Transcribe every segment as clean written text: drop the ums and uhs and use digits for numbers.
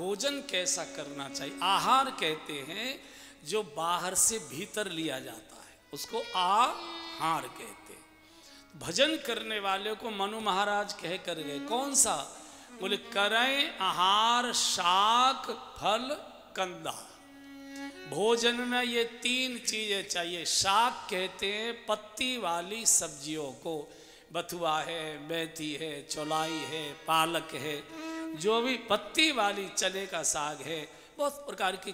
भोजन कैसा करना चाहिए। आहार कहते हैं जो बाहर से भीतर लिया जाता है, उसको आहार कहते हैं। भजन करने वाले को मनु महाराज कह कर गए, कौन सा? बोले करें आहार शाक फल कंदा। भोजन में ये 3 चीजें चाहिए। शाक कहते हैं पत्ती वाली सब्जियों को, बथुआ है, मेथी है, चौलाई है, पालक है, जो भी पत्ती वाली चने का साग है, बहुत प्रकार की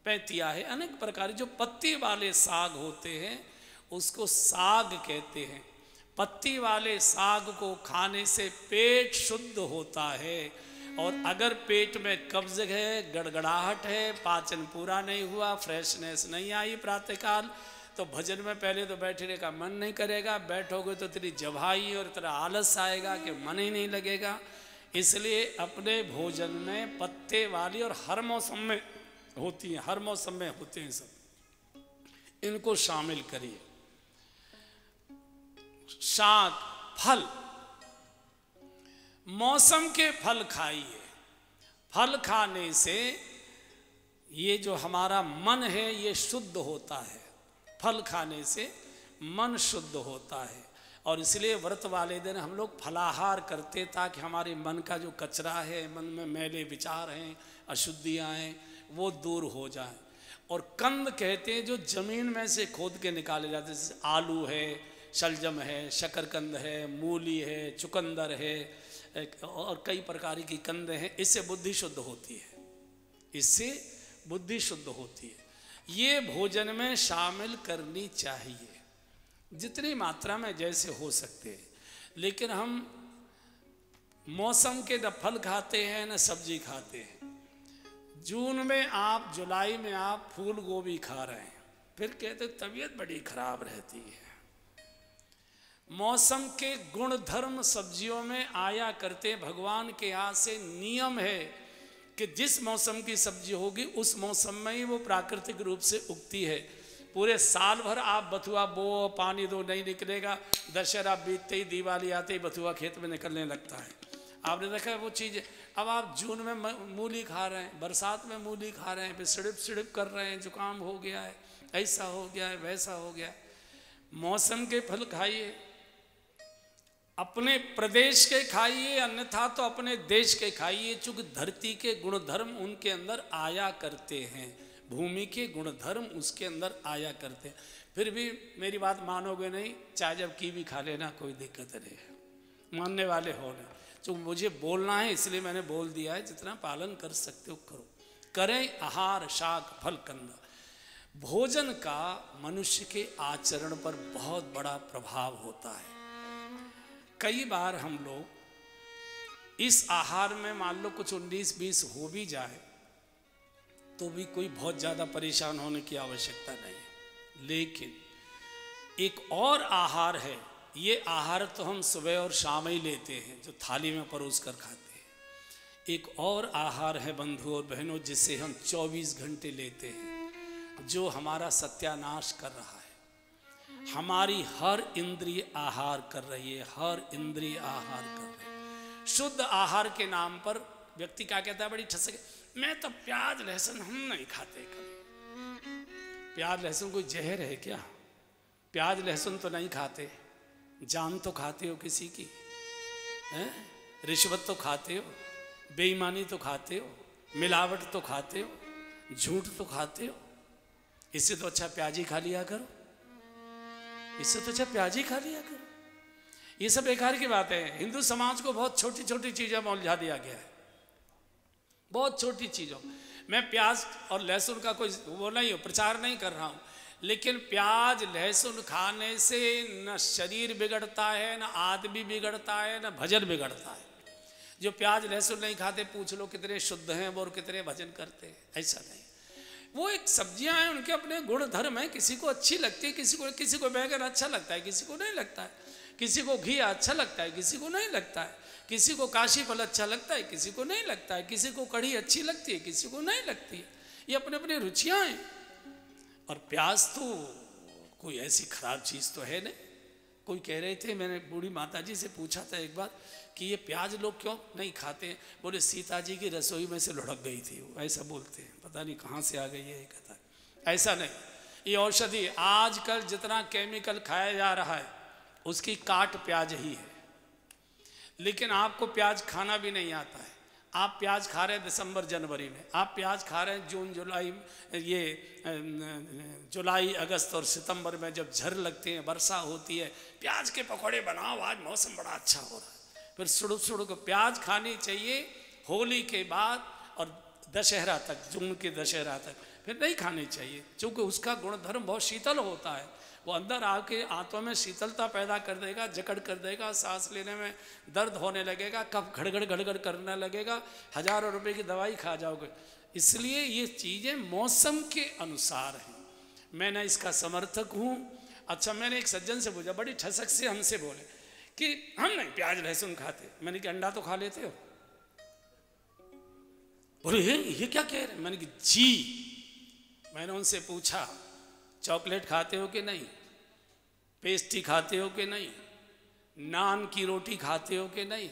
पैतिया है, अनेक प्रकार जो पत्ती वाले साग होते हैं उसको साग कहते हैं। पत्ती वाले साग को खाने से पेट शुद्ध होता है, और अगर पेट में कब्ज है, गड़गड़ाहट है, पाचन पूरा नहीं हुआ, फ्रेशनेस नहीं आई प्रातःकाल, तो भजन में पहले तो बैठने का मन नहीं करेगा, बैठोगे तो तेरी जवाई और तेरा आलस आएगा कि मन ही नहीं लगेगा। इसलिए अपने भोजन में पत्ते वाली, और हर मौसम में होती हैं, हर मौसम में होते हैं सब, इनको शामिल करिए। शाक फल, मौसम के फल खाइए। फल खाने से ये जो हमारा मन है ये शुद्ध होता है, फल खाने से मन शुद्ध होता है। और इसलिए व्रत वाले दिन हम लोग फलाहार करते ताकि हमारे मन का जो कचरा है, मन में मैले विचार हैं, अशुद्धियाँ हैं, वो दूर हो जाए। और कंद कहते हैं जो जमीन में से खोद के निकाले जाते हैं, जैसे आलू है, शलजम है, शकरकंद है, मूली है, चुकंदर है, और कई प्रकार की कंद हैं। इससे बुद्धि शुद्ध होती है, इससे बुद्धि शुद्ध होती है। ये भोजन में शामिल करनी चाहिए जितनी मात्रा में जैसे हो सकते हैं। लेकिन हम मौसम के न फल खाते हैं न सब्जी खाते हैं। जून में आप, जुलाई में आप फूल गोभी खा रहे हैं, फिर कहते तबीयत बड़ी खराब रहती है। मौसम के गुण धर्म सब्जियों में आया करते। भगवान के यहाँ से नियम है कि जिस मौसम की सब्जी होगी उस मौसम में ही वो प्राकृतिक रूप से उगती है। पूरे साल भर आप बथुआ बो, पानी दो, नहीं निकलेगा। दशहरा बीतते ही, दिवाली आते ही बथुआ खेत में निकलने लगता है। आपने देखा है वो चीज़। अब आप जून में मूली खा रहे हैं, बरसात में मूली खा रहे हैं, फिर सिड़प सिड़प कर रहे हैं, जुकाम हो गया है, ऐसा हो गया है, वैसा हो गया है। मौसम के फल खाइए, अपने प्रदेश के खाइए, अन्यथा तो अपने देश के खाइए, चूंकि धरती के गुणधर्म उनके अंदर आया करते हैं, भूमि के गुणधर्म उसके अंदर आया करते हैं। फिर भी मेरी बात मानोगे नहीं, चाहे जब कीवी खा लेना, कोई दिक्कत नहीं है, मानने वाले हो ना। चूँकि मुझे बोलना है इसलिए मैंने बोल दिया है, जितना पालन कर सकते हो करो। करें आहार शाक फल कंद। भोजन का मनुष्य के आचरण पर बहुत बड़ा प्रभाव होता है। कई बार हम लोग इस आहार में मान लो कुछ 19-20 हो भी जाए तो भी कोई बहुत ज़्यादा परेशान होने की आवश्यकता नहीं है। लेकिन एक और आहार है, ये आहार तो हम सुबह और शाम ही लेते हैं, जो थाली में परोस कर खाते हैं। एक और आहार है बंधु और बहनों, जिसे हम 24 घंटे लेते हैं, जो हमारा सत्यानाश कर रहा है। हमारी हर इंद्रिय आहार कर रही है, हर इंद्रिय आहार कर रही है। शुद्ध आहार के नाम पर व्यक्ति क्या कहता है, बड़ी ठसक, मैं तो प्याज लहसुन हम नहीं खाते कभी। प्याज लहसुन कोई जहर है क्या? प्याज लहसुन तो नहीं खाते, जान तो खाते हो किसी की, हैं? रिश्वत तो खाते हो, बेईमानी तो खाते हो, मिलावट तो खाते हो, झूठ तो खाते हो। इससे तो अच्छा प्याज ही खा लिया करो, इससे तो अच्छा प्याज ही खा लिया करो। ये सब बेकार की बात है। हिंदू समाज को बहुत छोटी छोटी चीज़ों में उलझा दिया गया है, बहुत छोटी चीज़ों। मैं प्याज और लहसुन का कोई वो नहीं हो, प्रचार नहीं कर रहा हूँ, लेकिन प्याज लहसुन खाने से न शरीर बिगड़ता है, न आदमी बिगड़ता है, न भजन बिगड़ता है। जो प्याज लहसुन नहीं खाते पूछ लो कितने शुद्ध हैं वो और कितने भजन करते हैं। ऐसा नहीं, वो एक सब्जियां हैं, उनके अपने गुण धर्म है। किसी को अच्छी लगती है, किसी को बैगन अच्छा लगता है, किसी को नहीं लगता है, किसी को घी अच्छा लगता है, किसी को नहीं लगता है, किसी को काशी फल अच्छा लगता है, किसी को नहीं लगता है, किसी को कढ़ी अच्छी लगती है, किसी को नहीं लगती है। ये अपने अपने रुचियां हैं। और प्याज तो कोई ऐसी खराब चीज़ तो है नहीं। कोई कह रहे थे, मैंने बूढ़ी माता जी से पूछा था एक बार कि ये प्याज लोग क्यों नहीं खाते हैं? बोले सीता जी की रसोई में से लुढ़क गई थी वो, ऐसा बोलते हैं, पता नहीं कहाँ से आ गई है ये कथा। ऐसा नहीं, ये औषधि आजकल जितना केमिकल खाया जा रहा है उसकी काट प्याज ही है। लेकिन आपको प्याज खाना भी नहीं आता है। आप प्याज खा रहे हैं दिसंबर जनवरी में, आप प्याज खा रहे हैं जून जुलाई, ये जुलाई अगस्त और सितंबर में जब झड़ लगती है, वर्षा होती है, प्याज के पकौड़े बनाओ, आज मौसम बड़ा अच्छा हो रहा है। फिर सुड़क सुड़क प्याज खानी चाहिए होली के बाद और दशहरा तक, जून के दशहरा तक, फिर नहीं खानी चाहिए, क्योंकि उसका गुणधर्म बहुत शीतल होता है। वो अंदर आके आंतों में शीतलता पैदा कर देगा, जकड़ कर देगा, सांस लेने में दर्द होने लगेगा, कब घड़घड़ घड़घड़ करने लगेगा, हजारों रुपए की दवाई खा जाओगे। इसलिए ये चीज़ें मौसम के अनुसार हैं। मैंने इसका समर्थक हूँ। अच्छा, मैंने एक सज्जन से पूछा, बड़ी ठसक से हमसे बोले कि हम नहीं प्याज लहसुन खाते। मैंने कि अंडा तो खा लेते हो? बोले ये क्या कह रहे? मैंने कि जी। मैंने उनसे पूछा चॉकलेट खाते हो कि नहीं, पेस्ट्री खाते हो कि नहीं, नान की रोटी खाते हो कि नहीं,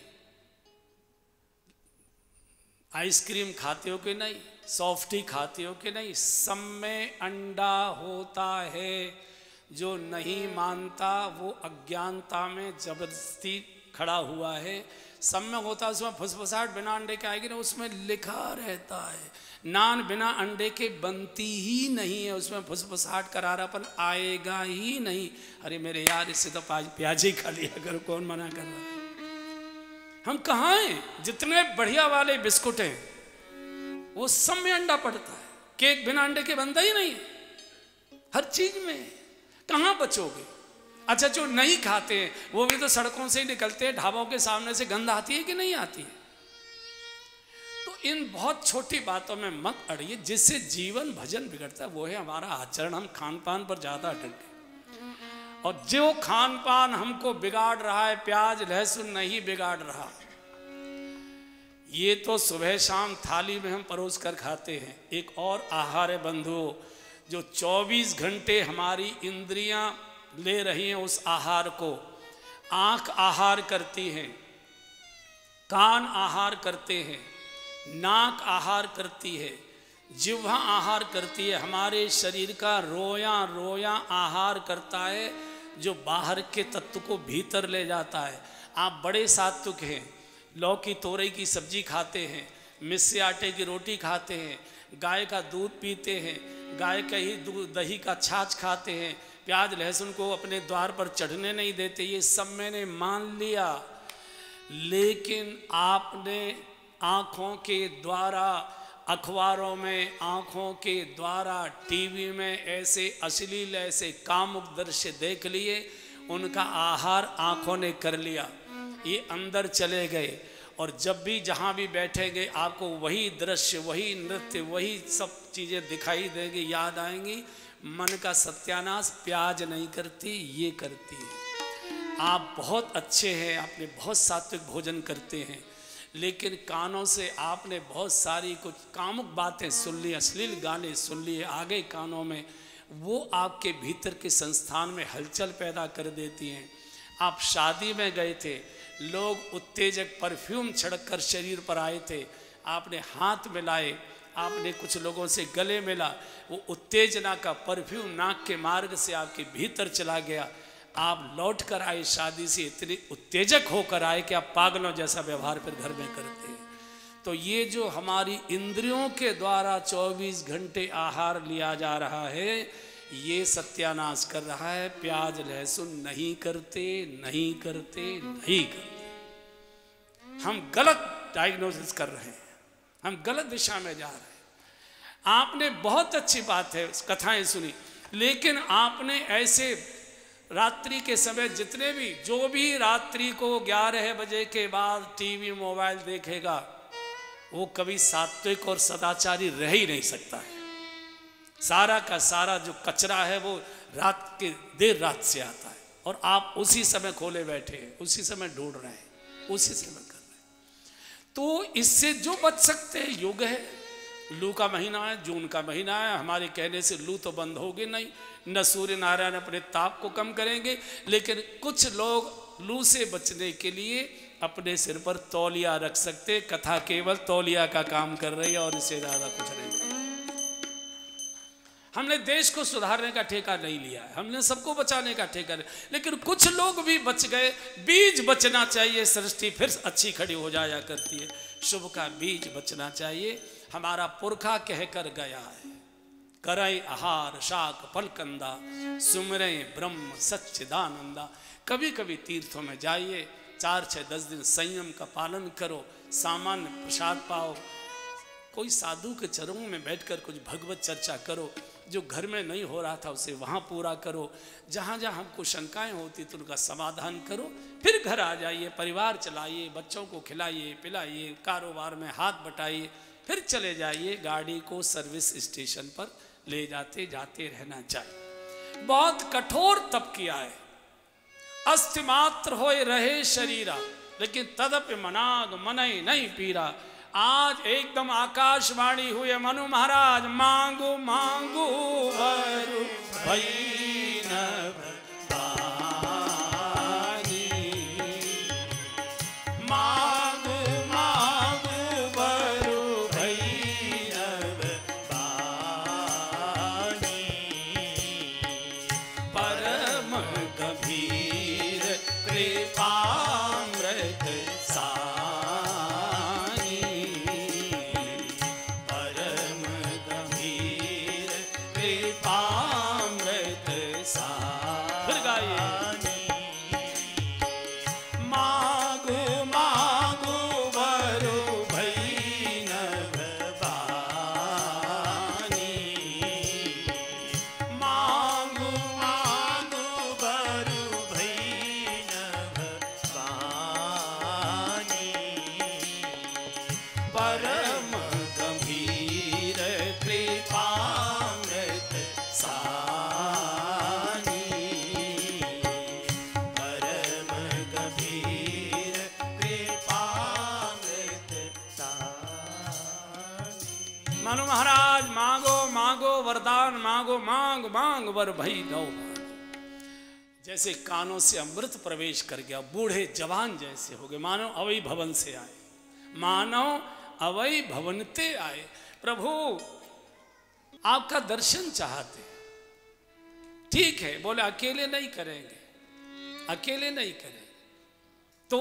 आइसक्रीम खाते हो कि नहीं, सॉफ्टी खाते हो कि नहीं? सब में अंडा होता है। जो नहीं मानता वो अज्ञानता में जबरदस्ती खड़ा हुआ है। सब में होता है, उसमें फुसफुसाहट बिना अंडे के आएगी ना, उसमें लिखा रहता है। नान बिना अंडे के बनती ही नहीं है, उसमें फुसफुसाहट करारापन आएगा ही नहीं। अरे मेरे यार, इससे तो प्याज ही खा लिया करो, कौन मना कर रहा है? हम कहाँ हैं? जितने बढ़िया वाले बिस्कुट हैं वो सब में अंडा पड़ता है। केक बिना अंडे के बनता ही नहीं है। हर चीज में कहाँ बचोगे? अच्छा, जो नहीं खाते हैं वो भी तो सड़कों से ही निकलते हैं, ढाबों के सामने से गंध आती है कि नहीं आती है? तो इन बहुत छोटी बातों में मत अड़िए, जिससे जीवन भजन बिगड़ता है वो है हमारा आचरण। हम खान पान पर ज्यादा अटक गए, और जो खान पान हमको बिगाड़ रहा है, प्याज लहसुन नहीं बिगाड़ रहा। ये तो सुबह शाम थाली में हम परोस कर खाते हैं। एक और आहार है बंधुओं, जो 24 घंटे हमारी इंद्रियां ले रही हैं उस आहार को। आंख आहार करती है, कान आहार करते हैं, नाक आहार करती है, जिह्वा आहार करती है। हमारे शरीर का रोया रोया आहार करता है, जो बाहर के तत्व को भीतर ले जाता है। आप बड़े सात्विक हैं, लौकी तोरई की सब्जी खाते हैं, मिस्से आटे की रोटी खाते हैं, गाय का दूध पीते हैं, गाय का ही दूध दही का छाछ खाते हैं, प्याज लहसुन को अपने द्वार पर चढ़ने नहीं देते। ये सब मैंने मान लिया, लेकिन आपने आँखों के द्वारा, अखबारों में, आँखों के द्वारा, टीवी में ऐसे अश्लील, ऐसे कामुक दृश्य देख लिए, उनका आहार आँखों ने कर लिया, ये अंदर चले गए। और जब भी जहाँ भी बैठेंगे आपको वही दृश्य, वही नृत्य, वही सब चीज़ें दिखाई देंगी, याद आएंगी। मन का सत्यानाश प्याज नहीं करती, ये करती है। आप बहुत अच्छे हैं, आपने बहुत सात्विक भोजन करते हैं, लेकिन कानों से आपने बहुत सारी कुछ कामुक बातें सुन ली, अश्लील गाने सुन लिए, आगे कानों में, वो आपके भीतर के संस्थान में हलचल पैदा कर देती हैं। आप शादी में गए थे, लोग उत्तेजक परफ्यूम छिड़क कर शरीर पर आए थे, आपने हाथ मिलाए, आपने कुछ लोगों से गले मिला, वो उत्तेजना का परफ्यूम नाक के मार्ग से आपके भीतर चला गया। आप लौट कर आए शादी से, इतने उत्तेजक होकर आए कि आप पागलों जैसा व्यवहार फिर घर में करते हैं। तो ये जो हमारी इंद्रियों के द्वारा 24 घंटे आहार लिया जा रहा है, ये सत्यानाश कर रहा है। प्याज लहसुन नहीं करते, नहीं करते, नहीं करते। हम गलत डायग्नोसिस कर रहे हैं, हम गलत दिशा में जा रहे हैं। आपने बहुत अच्छी बात है, कथाएं सुनी, लेकिन आपने ऐसे रात्रि के समय जितने भी, जो भी रात्रि को 11 बजे के बाद टीवी मोबाइल देखेगा, वो कभी सात्विक और सदाचारी रह ही नहीं सकता है। सारा का सारा जो कचरा है वो रात के देर रात से आता है, और आप उसी समय खोले बैठे हैं, उसी समय ढूंढ रहे हैं, उसी समय कर रहे हैं। तो इससे जो बच सकते हैं, युग है, लू का महीना है, जून का महीना है, हमारे कहने से लू तो बंद होगी नहीं, न सूर्य नारायण अपने ताप को कम करेंगे, लेकिन कुछ लोग लू से बचने के लिए अपने सिर पर तौलिया रख सकते। कथा केवल तौलिया का काम कर रही है और इससे ज्यादा कुछ नहीं। हमने देश को सुधारने का ठेका नहीं लिया है, हमने सबको बचाने का ठेका लिया, लेकिन कुछ लोग भी बच गए। बीज बचना चाहिए, सृष्टि फिर अच्छी खड़ी हो जाया करती है। शुभ का बीज बचना चाहिए। हमारा पुरखा कहकर गया है, करय आहार शाक फलकंदा, सुमरय ब्रह्म सच्चिदानंदा। कभी कभी तीर्थों में जाइए, 4-6-10 दिन संयम का पालन करो, सामान्य प्रसाद पाओ, कोई साधु के चरणों में बैठकर कुछ भगवत चर्चा करो। जो घर में नहीं हो रहा था उसे वहाँ पूरा करो। जहाँ जहाँ हमको शंकाएं होती तो उनका समाधान करो, फिर घर आ जाइए, परिवार चलाइए, बच्चों को खिलाइए पिलाइए, कारोबार में हाथ बटाइए, फिर चले जाइए। गाड़ी को सर्विस स्टेशन पर ले जाते जाते रहना चाहिए। बहुत कठोर तप किया है, अस्थि मात्र होए रहे शरीरा, लेकिन तदपि मनाग मनई नहीं पीरा। आज एकदम आकाशवाणी हुए, मनु महाराज मांगो मांगो वर भैरव दानी, मांगो मांगो वर भैरव दानी, परम गंभीर कृपामृत मनु महाराज मांगो मांगो वरदान मांगो, मांग मांग वर भई नौ। जैसे कानों से अमृत प्रवेश कर गया, बूढ़े जवान जैसे हो गए, मानो अवै भवन से आए, मानो अवै भवनते आए। प्रभु आपका दर्शन चाहते, ठीक है, बोले अकेले नहीं करेंगे, अकेले नहीं करेंगे। तो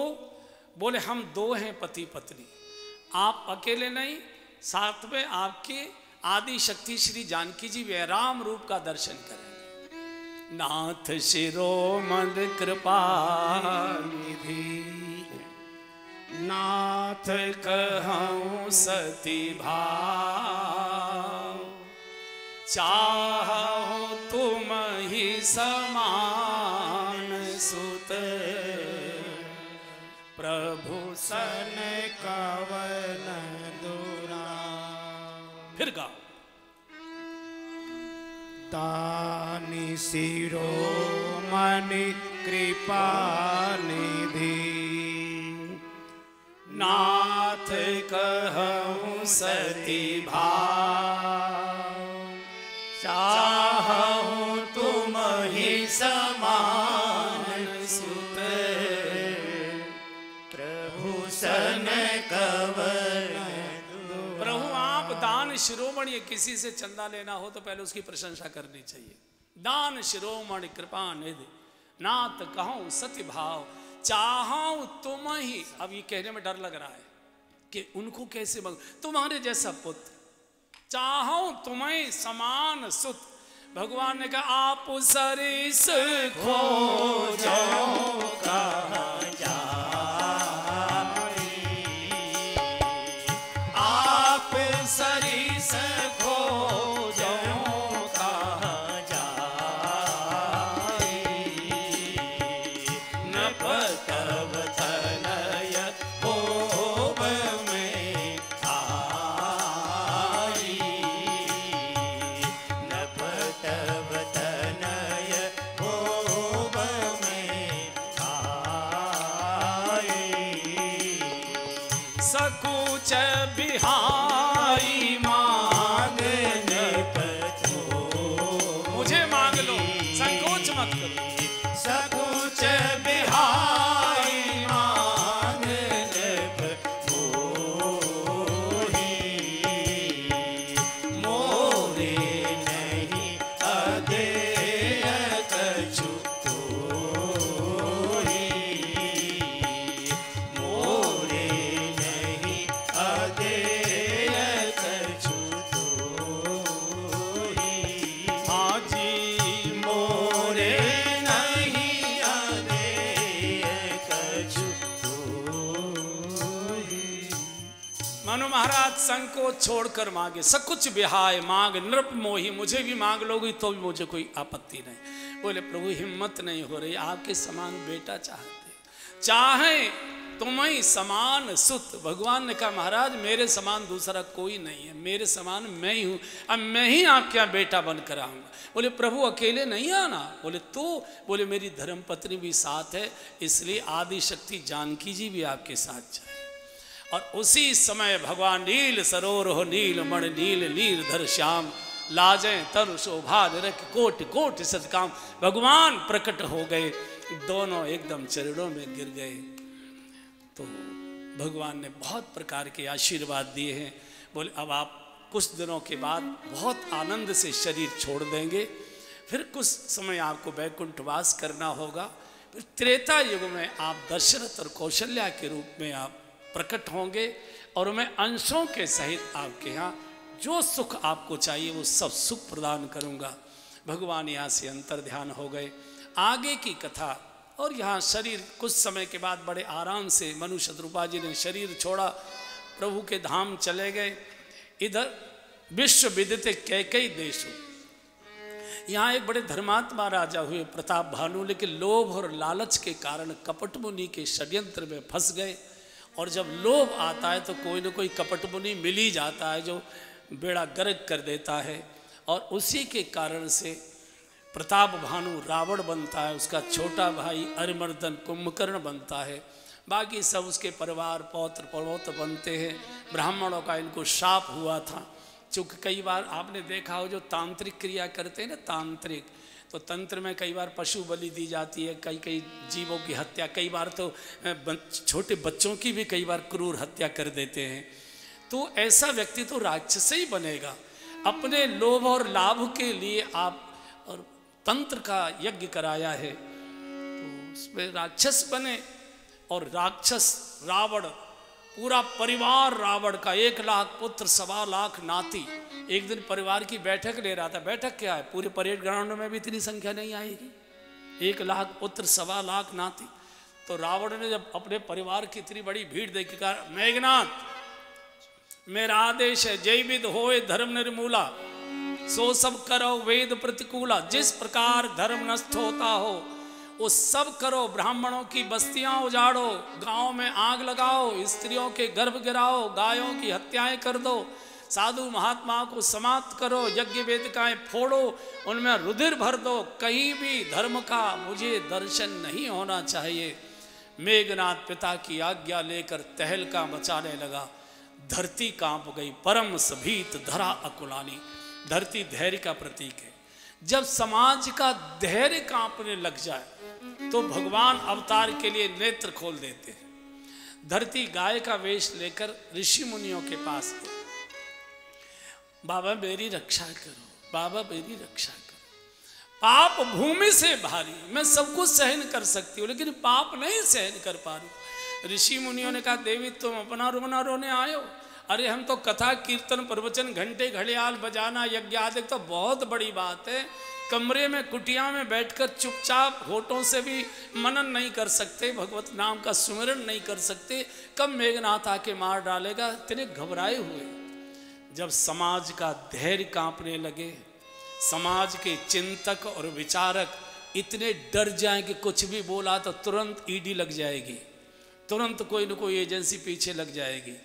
बोले हम 2 हैं पति पत्नी, आप अकेले नहीं, साथ में आपके आदि शक्ति श्री जानकी जी वैराम रूप का दर्शन करेंगे। नाथ शिरोमणि कृपा निधि, नाथ कहूँ सती भाव, चाहो तुम ही समान सुत, प्रभु सन कवन दूरा। फिर गाओ। दानी शिरोमणि कृपा निधि, नाथ कहूँ सती भाव, चाहूँ तुम ही समान सुत, प्रभु सन कवन। प्रभु आप दान शिरोमणि, किसी से चंदा लेना हो तो पहले उसकी प्रशंसा करनी चाहिए। दान शिरोमणि कृपा निधि, नाथ कहूँ सत्य भाव, चाहूँ तुम ही। अब ये कहने में डर लग रहा है कि उनको कैसे मांगो, तुम्हारे जैसा पुत्र, चाहूँ तुम्हें समान सुत। भगवान ने कहा आप सरिस खोजो कहाँ जाई, आप सरिस खोजो कहाँ जाई, न पतव तनय भोग में आई, न पतव तनय भोग में आई, सकुच बिहाई मांगने पतो, मुझे मांग लो, संकोच मत करो। सकुच बिहाई मांगने संकोच छोड़कर मांगे, सकुच बिहाय मांग नृप मोही, मुझे भी मांग लोगी तो भी मुझे कोई आपत्ति नहीं। बोले प्रभु हिम्मत नहीं हो रही, आपके समान बेटा चाहते, चाहे तुम्हें समान सुत। भगवान ने कहा महाराज मेरे समान दूसरा कोई नहीं है, मेरे समान मैं ही हूँ, अब मैं ही आपके यहाँ बेटा बनकर आऊँगा। बोले प्रभु अकेले नहीं आना। बोले तो, बोले मेरी धर्मपत्नी भी साथ है, इसलिए आदि शक्ति जानकी जी भी आपके साथ जाए। और उसी समय भगवान नील सरोवर नील मण नील नीलधर श्याम, लाजें तरु शोभा निरख कोटि कोटि सतकाम। भगवान प्रकट हो गए, दोनों एकदम चरणों में गिर गए। तो भगवान ने बहुत प्रकार के आशीर्वाद दिए हैं। बोले अब आप कुछ दिनों के बाद बहुत आनंद से शरीर छोड़ देंगे, फिर कुछ समय आपको वैकुंठवास करना होगा, फिर त्रेता युग में आप दशरथ और कौशल्या के रूप में आप प्रकट होंगे, और मैं अंशों के सहित आपके यहाँ जो सुख आपको चाहिए वो सब सुख प्रदान करूँगा। भगवान यहाँ से अंतर ध्यान हो गए। आगे की कथा, और यहाँ शरीर कुछ समय के बाद बड़े आराम से मनु शत्रुपा जी ने शरीर छोड़ा, प्रभु के धाम चले गए। इधर विश्व विदित कैकई देशों, यहाँ एक बड़े धर्मात्मा राजा हुए प्रताप भानु, लेकिन लोभ और लालच के कारण कपट मुनि के षड्यंत्र में फंस गए। और जब लोभ आता है तो कोई न कोई कपट मुनि मिल ही जाता है जो बेड़ा गर्क कर देता है, और उसी के कारण से प्रताप भानु रावण बनता है, उसका छोटा भाई अरिमर्दन कुंभकर्ण बनता है, बाकी सब उसके परिवार पौत्र पौत्र बनते हैं। ब्राह्मणों का इनको शाप हुआ था, चूँकि कई बार आपने देखा हो जो तांत्रिक क्रिया करते हैं ना, तांत्रिक, तो तंत्र में कई बार पशु बलि दी जाती है, कई कई जीवों की हत्या, कई बार तो छोटे बच्चों की भी कई बार क्रूर हत्या कर देते हैं। तो ऐसा व्यक्ति तो राक्षस ही बनेगा। अपने लोभ और लाभ के लिए आप और तंत्र का यज्ञ कराया है, तो उसमें राक्षस बने। और राक्षस रावण, पूरा परिवार रावण का 1 लाख पुत्र 1.25 लाख नाती, एक दिन परिवार की बैठक ले रहा था। बैठक क्या है, पूरे परेड ग्राउंड में भी इतनी संख्या नहीं आएगी, 1 लाख पुत्र 1.25 लाख नाती। तो रावण ने जब अपने परिवार की इतनी बड़ी भीड़ देखी, कहा मेघनाथ मेरा आदेश है, जय विद होए धर्म निर्मूला, सो सब करो वेद प्रतिकूला। जिस प्रकार धर्म नष्ट होता हो वो सब करो, ब्राह्मणों की बस्तियां उजाड़ो, गांव में आग लगाओ, स्त्रियों के गर्भ गिराओ, गायों की हत्याएं कर दो, साधु महात्मा को समाप्त करो, यज्ञ वेदिकाएं फोड़ो, उनमें रुधिर भर दो, कहीं भी धर्म का मुझे दर्शन नहीं होना चाहिए। मेघनाथ पिता की आज्ञा लेकर तहलका मचाने लगा, धरती कांप गई, परम सभीत धरा अकुलानी। धरती धैर्य का प्रतीक है। जब समाज का धैर्य कांपने लग जाए तो भगवान अवतार के लिए नेत्र खोल देते हैं। धरती गाय का वेश लेकर ऋषि मुनियों के पास गए, बाबा मेरी रक्षा करो, बाबा मेरी रक्षा करो, पाप भूमि से भारी, मैं सब कुछ सहन कर सकती हूँ लेकिन पाप नहीं सहन कर पा रही। ऋषि मुनियों ने कहा देवी तुम अपना रोना रोने आए हो, अरे हम तो कथा कीर्तन प्रवचन घंटे घड़ियाल बजाना यज्ञ आदि तो बहुत बड़ी बात है, कमरे में कुटिया में बैठकर चुपचाप होठों से भी मनन नहीं कर सकते, भगवत नाम का सुमिरन नहीं कर सकते, कब मेघनाथ आके मार डालेगा, इतने घबराए हुए। जब समाज का धैर्य कांपने लगे, समाज के चिंतक और विचारक इतने डर जाएं कि कुछ भी बोला तो तुरंत ईडी लग जाएगी, तुरंत कोई न कोई एजेंसी पीछे लग जाएगी।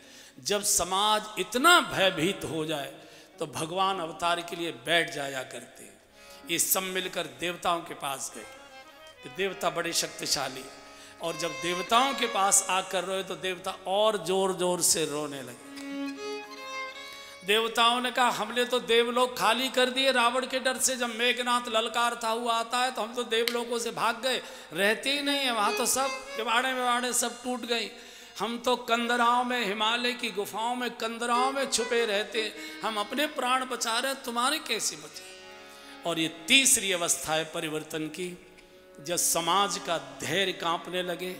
जब समाज इतना भयभीत हो जाए तो भगवान अवतार के लिए बैठ जाया करते। ये सब मिलकर देवताओं के पास गए कि देवता बड़े शक्तिशाली, और जब देवताओं के पास आकर रोए तो देवता और जोर जोर से रोने लगे। देवताओं ने कहा हमने तो देवलोक खाली कर दिए रावण के डर से, जब मेघनाथ ललकारता हुआ आता है तो हम तो देवलोकों से भाग गए, रहते ही नहीं है वहाँ, तो सब किवाड़े विवाड़े सब टूट गई, हम तो कंदराओं में, हिमालय की गुफाओं में कंदराओं में छुपे रहते, हम अपने प्राण बचा रहे, तुम्हारे कैसे बचे। और ये तीसरी अवस्था है परिवर्तन की, जब समाज का धैर्य कांपने लगे,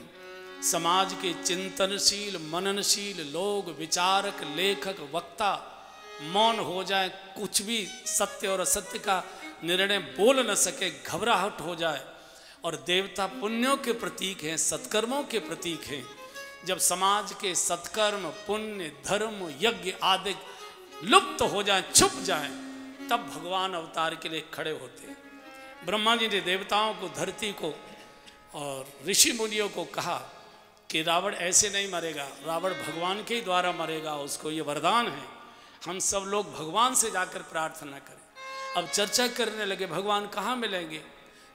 समाज के चिंतनशील मननशील लोग, विचारक, लेखक, वक्ता मौन हो जाए, कुछ भी सत्य और असत्य का निर्णय बोल न सके, घबराहट हो जाए। और देवता पुण्यों के प्रतीक हैं, सत्कर्मों के प्रतीक हैं, जब समाज के सत्कर्म, पुण्य, धर्म, यज्ञ आदि लुप्त हो जाए, छुप जाए, तब भगवान अवतार के लिए खड़े होते हैं। ब्रह्मा जी ने देवताओं को, धरती को और ऋषि मुनियों को कहा कि रावण ऐसे नहीं मरेगा, रावण भगवान के ही द्वारा मरेगा, उसको ये वरदान है। हम सब लोग भगवान से जाकर प्रार्थना करें। अब चर्चा करने लगे भगवान कहाँ मिलेंगे।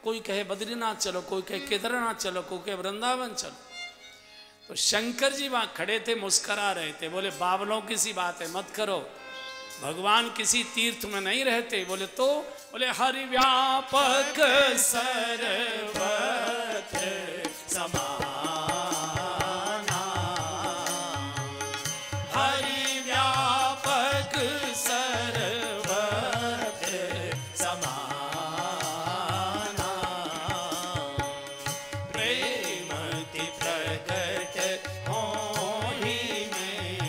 कोई कहे बद्रीनाथ चलो, कोई कहे केदारनाथ चलो, कोई कहे वृंदावन चलो। तो शंकर जी वहाँ खड़े थे, मुस्करा रहे थे, बोले बावलों की सी बात है, मत करो, भगवान किसी तीर्थ में नहीं रहते। बोले तो, बोले हरि व्यापक सर्वत्र समाना, हरि व्यापक सर्वत्र समाना, प्रेमति प्रकट होहि में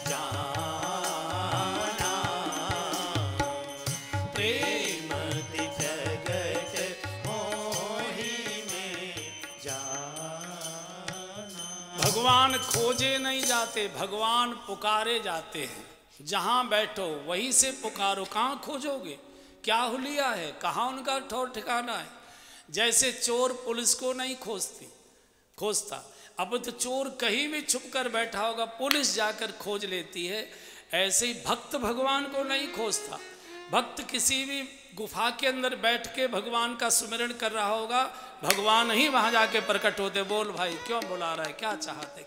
जाना, प्रेमति प्रकट होहि में जाना। भगवान खोजे नहीं जाते, भगवान पुकारे जाते हैं। जहां बैठो वहीं से पुकारो, कहाँ खोजोगे, क्या हुलिया है, कहाँ उनका ठौर ठिकाना है। जैसे चोर पुलिस को नहीं खोजता, अब तो चोर कहीं भी छुप कर बैठा होगा, पुलिस जाकर खोज लेती है। ऐसे ही भक्त भगवान को नहीं खोजता। भक्त किसी भी गुफा के अंदर बैठ के भगवान का सुमिरन कर रहा होगा, भगवान ही वहां जाके प्रकट होते। बोल भाई क्यों बुला रहा है, क्या चाहते।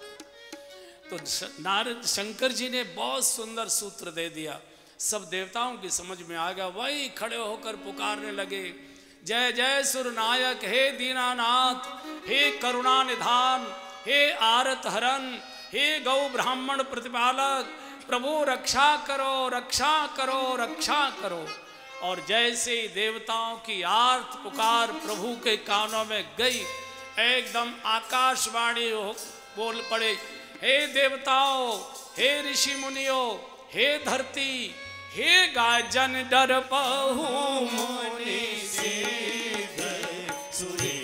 तो नारद शंकर जी ने बहुत सुंदर सूत्र दे दिया, सब देवताओं की समझ में आ गया। वही खड़े होकर पुकारने लगे, जय जय सुर नायक, हे दीनानाथ, हे करुणा निधान, हे आरत हरन, हे गौ ब्राह्मण प्रतिपालक, प्रभु रक्षा करो, रक्षा करो, रक्षा करो। और जैसे ही देवताओं की आर्त पुकार प्रभु के कानों में गई, एकदम आकाशवाणी बोल पड़े, हे देवताओं, हे ऋषि मुनियों, हे धरती, हे गाय, जन डर पहु मुनि सिद्ध सुरेशा,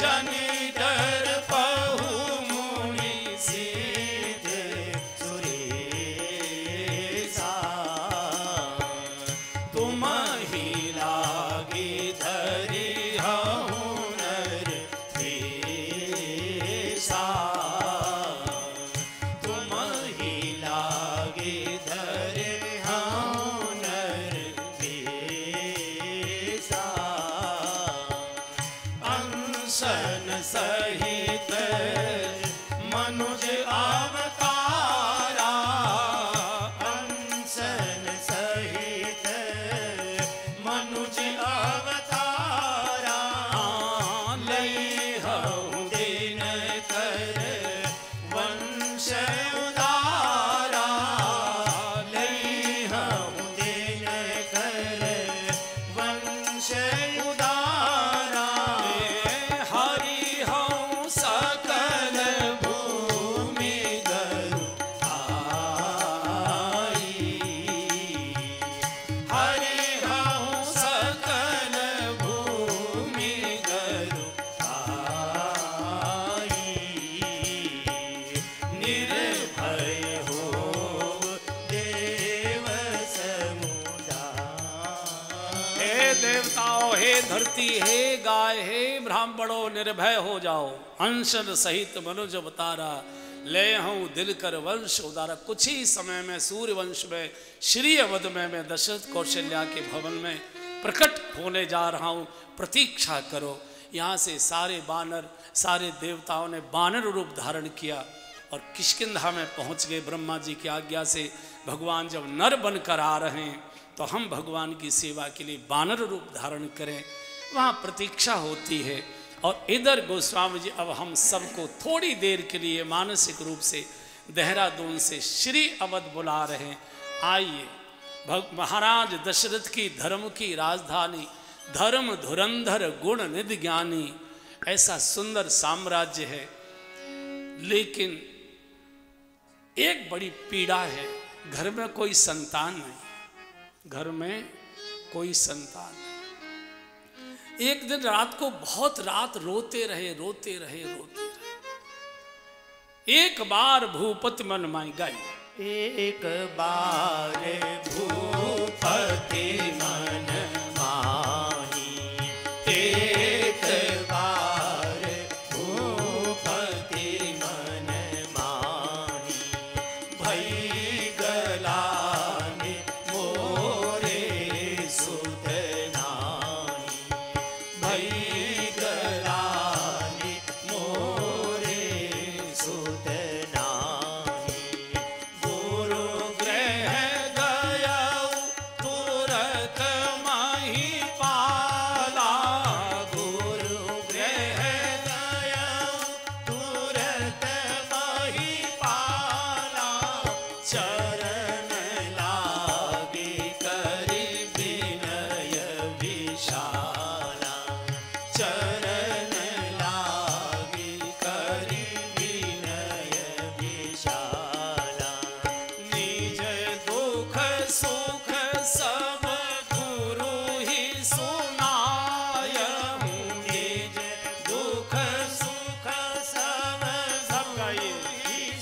जन डर पहु मुनि सिद्ध सुरेशा, तुम ही लागी धरि हुनर पेशा, तुम ही लागे धरि हुनर पेशा, अंशन सहित मनुज अवतारा, अंशन सहित मनुज अवतारा, लई हऊँ दिन कर वंश उदारा, लई हऊँ दिन कर वंश उदारा, हरि हऊँ सकल भूमि धरु आई, हरि हऊँ सकल भूमि धरु आई, निर्भय हो देव समुदाय। हे देवताओं, हे धरती, हे गाय, हे ब्राह्मणों, निर्भय हो जाओ। अंशन सहित मनुज अवतारा, ले हूँ दिल कर वंश उदारा। कुछ ही समय में सूर्य वंश में श्री अवध में मैं दशरथ कौशल्या के भवन में प्रकट होने जा रहा हूँ, प्रतीक्षा करो। यहाँ से सारे बानर, सारे देवताओं ने बानर रूप धारण किया और किष्किंधा में पहुँच गए। ब्रह्मा जी की आज्ञा से भगवान जब नर बनकर आ रहे हैं तो हम भगवान की सेवा के लिए बानर रूप धारण करें, वहाँ प्रतीक्षा होती है। और इधर गोस्वामी जी अब हम सबको थोड़ी देर के लिए मानसिक रूप से देहरादून से श्री अवध बुला रहे हैं। आइए, महाराज दशरथ की धर्म की राजधानी, धर्म धुरंधर गुण निधि ज्ञानी, ऐसा सुंदर साम्राज्य है। लेकिन एक बड़ी पीड़ा है, घर में कोई संतान नहीं, घर में कोई संतान नहीं। एक दिन रात को बहुत रात रोते रहे रोते रहे रोते रहे। एक बार भूपति मन माई गाई, एक बार भूपति मन माही, एक बार भूपति मन माही, भई गलानि मोरे सुत नाही, भई गलानि मोरे सुत नाही। गुरु गृह गयौ तुरत मही पाला, गुरु गृह गयौ तुरत मही पाला, चरण लागे करि विनय विशाला, चरण लागे करि विनय विशाला। निज दुख सुख सब गुरु ही सुनायहु, निज दुख सुख सब ही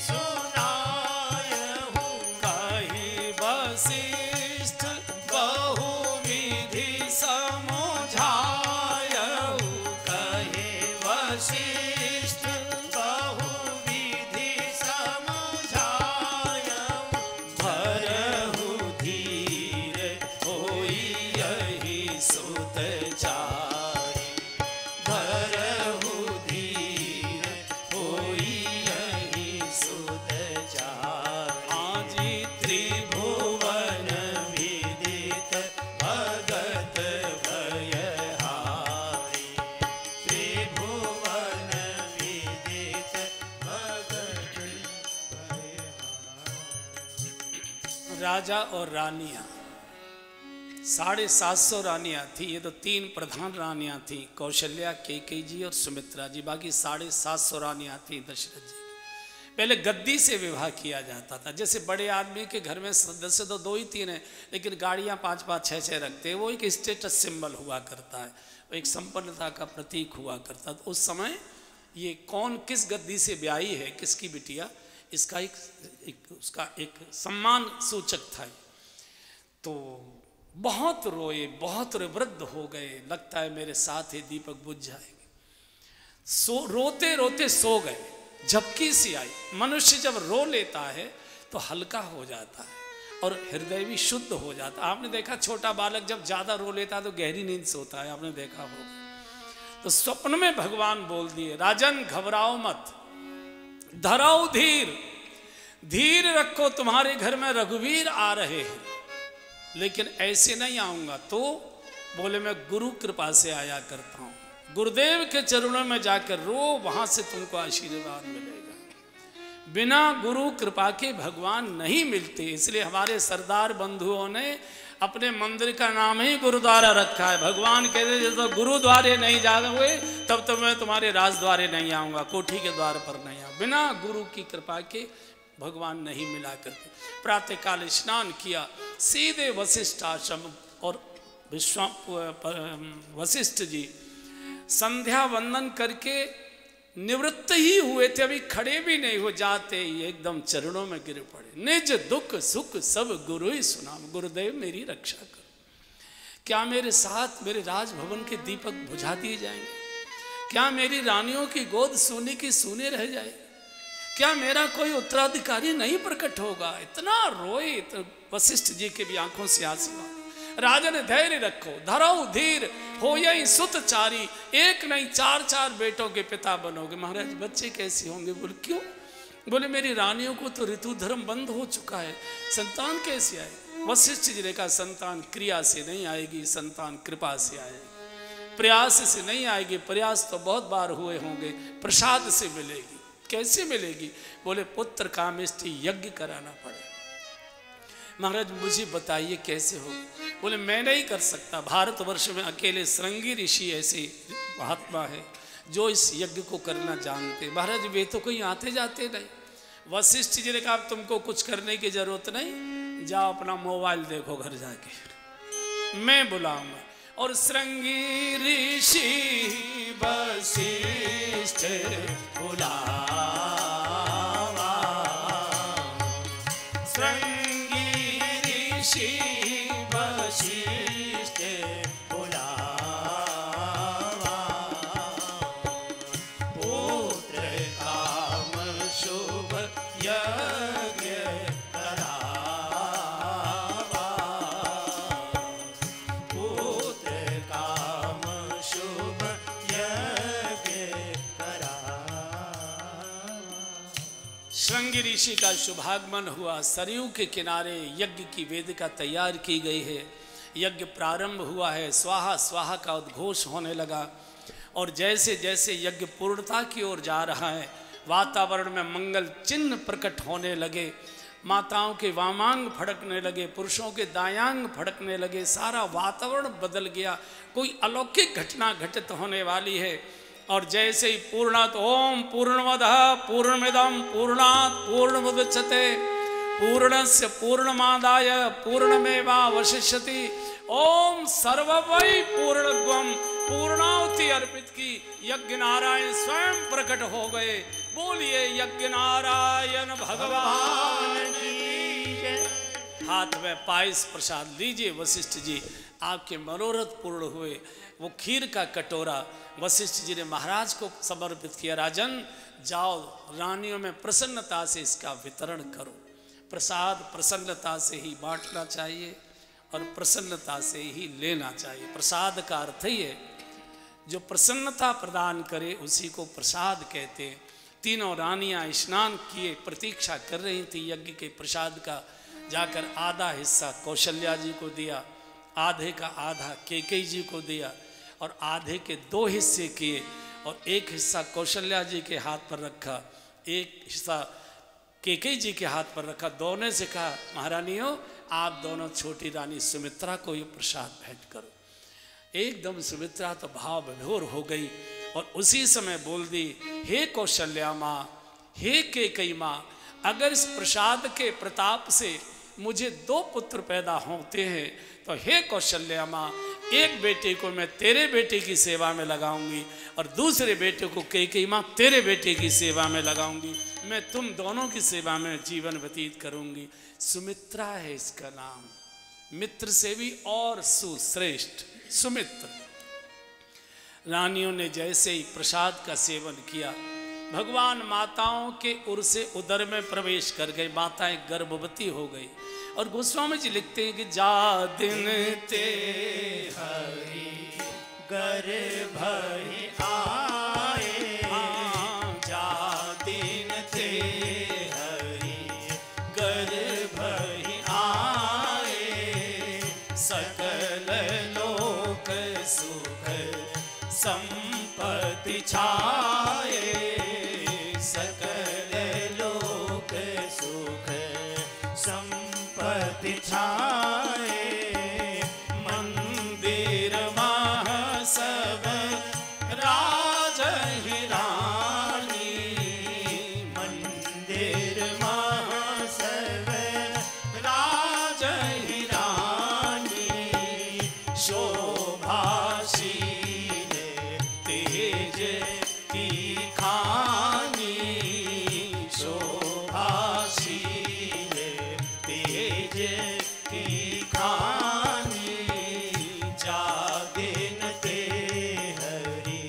सुनायहु, कहि वशिष्ठ बहुविधि समझायहु, कहि वशिष्ठ बहुविधि समझायहु, भरहु धीर होई यही सुत चारि, भरहु धीर होई यही सुत चारि। आजी त्रिभुवन विदित भगत भयहारी, त्रिभुवन विदित भगत भयहारी। राजा और रानियां 750 रानियां थी। ये तो 3 प्रधान रानियां थी, कौशल्या, कैकेयी जी और सुमित्रा जी। बाकी 750 रानियां थी दशरथ जी की। पहले गद्दी से विवाह किया जाता था। जैसे बड़े आदमी के घर में सदस्य तो 2 ही 3 हैं, लेकिन गाड़ियां 5-5 6-6 रखते हैं। वो एक स्टेटस सिंबल हुआ करता है, वो एक संपन्नता का प्रतीक हुआ करता था। तो उस समय ये कौन किस गद्दी से ब्याही है, किसकी बिटिया, इसका उसका एक सम्मान सूचक था। तो बहुत रोए, वृद्ध हो गए। लगता है मेरे साथ ही दीपक बुझ जाएंगे। रोते रोते सो गए। झपकी सी आई। मनुष्य जब रो लेता है तो हल्का हो जाता है और हृदय भी शुद्ध हो जाता है। आपने देखा छोटा बालक जब ज्यादा रो लेता है तो गहरी नींद सोता है, आपने देखा होगा। तो स्वप्न में भगवान बोल दिए, राजन घबराओ मत, धराओ धीर, धीर रखो, तुम्हारे घर में रघुवीर आ रहे हैं, लेकिन ऐसे नहीं आऊंगा। तो बोले मैं गुरु कृपा से आया करता हूं, गुरुदेव के चरणों में जाकर रो, वहां से तुमको आशीर्वाद मिलेगा। बिना गुरु कृपा के भगवान नहीं मिलते। इसलिए हमारे सरदार बंधुओं ने अपने मंदिर का नाम ही गुरुद्वारा रखा है। भगवान कहते जब तो गुरुद्वारे नहीं जाओगे तब तो मैं तुम्हारे राजद्वारे नहीं आऊंगा, कोठी के द्वार पर नहीं आऊंगा। बिना गुरु की कृपा के भगवान नहीं मिला करते। प्रातःकाल स्नान किया, सीधे वशिष्ठ आश्रम, और वशिष्ठ जी संध्या वंदन करके निवृत्त ही हुए थे, अभी खड़े भी नहीं हो जाते ही एकदम चरणों में गिर पड़े। निज दुख सुख सब गुरु ही सुनाम, गुरुदेव मेरी रक्षा करो। क्या मेरे साथ मेरे राजभवन के दीपक बुझा दिए जाएंगे? क्या मेरी रानियों की गोद सोने की सोने रह जाए? क्या मेरा कोई उत्तराधिकारी नहीं प्रकट होगा? इतना रोए तो वशिष्ठ जी के भी आंखों से आंसू आए। राजन धैर्य रखो, धरो धीर, हो यही सुत चारी, एक नहीं 4-4 बेटों के पिता बनोगे। महाराज बच्चे कैसे होंगे? बोले क्यों? बोले मेरी रानियों को तो ऋतु धर्म बंद हो चुका है, संतान कैसे आए? वशिष्ठ जी ने कहा संतान क्रिया से नहीं आएगी, संतान कृपा से आएगी। प्रयास से नहीं आएगी, प्रयास तो बहुत बार हुए होंगे, प्रसाद से मिलेगी। कैसे मिलेगी? बोले पुत्र कामेष्टि यज्ञ कराना पड़ेगा। महाराज मुझे बताइए कैसे हो? बोले मैं नहीं कर सकता, भारतवर्ष में अकेले श्रृंगी ऋषि ऐसे महात्मा है जो इस यज्ञ को करना जानते। महाराज वे तो कोई आते जाते नहीं। वशिष्ठ जी ने कहा तुमको कुछ करने की जरूरत नहीं, जाओ अपना मोबाइल देखो घर जाके, मैं बुलाऊंगा। और श्रृंगी ऋषि वशिष्ठ बुलावा, श्रृंगी ऋषि वशिष्ठ बुलावा, पुत्र काम शुभ यज्ञ करावा, पुत्र काम शुभ यज्ञ करावा। श्रृंगी ऋषि का शुभागमन हुआ। सरयू के किनारे यज्ञ की वेदिका तैयार की गई है। यज्ञ प्रारंभ हुआ है। स्वाहा स्वाहा का उद्घोष होने लगा और जैसे जैसे यज्ञ पूर्णता की ओर जा रहा है, वातावरण में मंगल चिन्ह प्रकट होने लगे। माताओं के वामांग फड़कने लगे, पुरुषों के दायांग फड़कने लगे। सारा वातावरण बदल गया। कोई अलौकिक घटना घटित होने वाली है। और जैसे ही पूर्णात ओम पूर्णमदः पूर्णमिदं पूर्णात् पूर्णमुदच्यते पूर्णस्य पूर्णमादाय पूर्णमेवावशिष्यति ओम सर्ववै पूर्णत्वम् पूर्णाहुति अर्पित की यज्ञ नारायण स्वयं प्रकट हो गए। बोलिए यज्ञ नारायण भगवान की जय। हाथ में पायस प्रसाद लीजिए वशिष्ठ जी, आपके मनोरथ पूर्ण हुए। वो खीर का कटोरा वशिष्ठ जी ने महाराज को समर्पित किया। राजन जाओ, रानियों में प्रसन्नता से इसका वितरण करो। प्रसाद प्रसन्नता से ही बांटना चाहिए और प्रसन्नता से ही लेना चाहिए। प्रसाद का अर्थ ही है जो प्रसन्नता प्रदान करे उसी को प्रसाद कहते हैं। तीनों रानियां स्नान किए प्रतीक्षा कर रही थी यज्ञ के प्रसाद का। जाकर आधा हिस्सा कौशल्या जी को दिया, आधे का आधा कैकेयी जी को दिया और आधे के 2 हिस्से किए और एक हिस्सा कौशल्या जी के हाथ पर रखा, एक हिस्सा कैकेयी जी के हाथ पर रखा। दोनों से कहा महारानियों आप दोनों छोटी रानी सुमित्रा को ये प्रसाद भेंट करो। एकदम सुमित्रा तो भाव विभोर हो गई और उसी समय बोल दी, हे कौशल्या माँ, हे कैकेयी माँ, अगर इस प्रसाद के प्रताप से मुझे 2 पुत्र पैदा होते हैं तो हे कौशल्या माँ, एक बेटे को मैं तेरे बेटे की सेवा में लगाऊंगी और दूसरे बेटे को कैकेयी माँ तेरे बेटे की सेवा में लगाऊंगी। मैं तुम दोनों की सेवा में जीवन व्यतीत करूंगी। सुमित्रा है इसका नाम, मित्र से भी और सुश्रेष्ठ सुमित्र। रानियों ने जैसे ही प्रसाद का सेवन किया, भगवान माताओं के उर से उदर में प्रवेश कर गए। माताएं गर्भवती हो गई और गोस्वामी जी लिखते हैं कि जा दिन ते हरि गर्भ आए, जा दिन ते हरि गर्भ आए, सकल लोक सुख संपत्ति छाए, सकल लोक सुख संपत्ति छाए, मंदिर मह सब राज ही रानी, मंदिर मह सब राज ही रानी, शोभाशील तेज की खानी, शोभाशील तेज की खानी, जा दिन ते हरि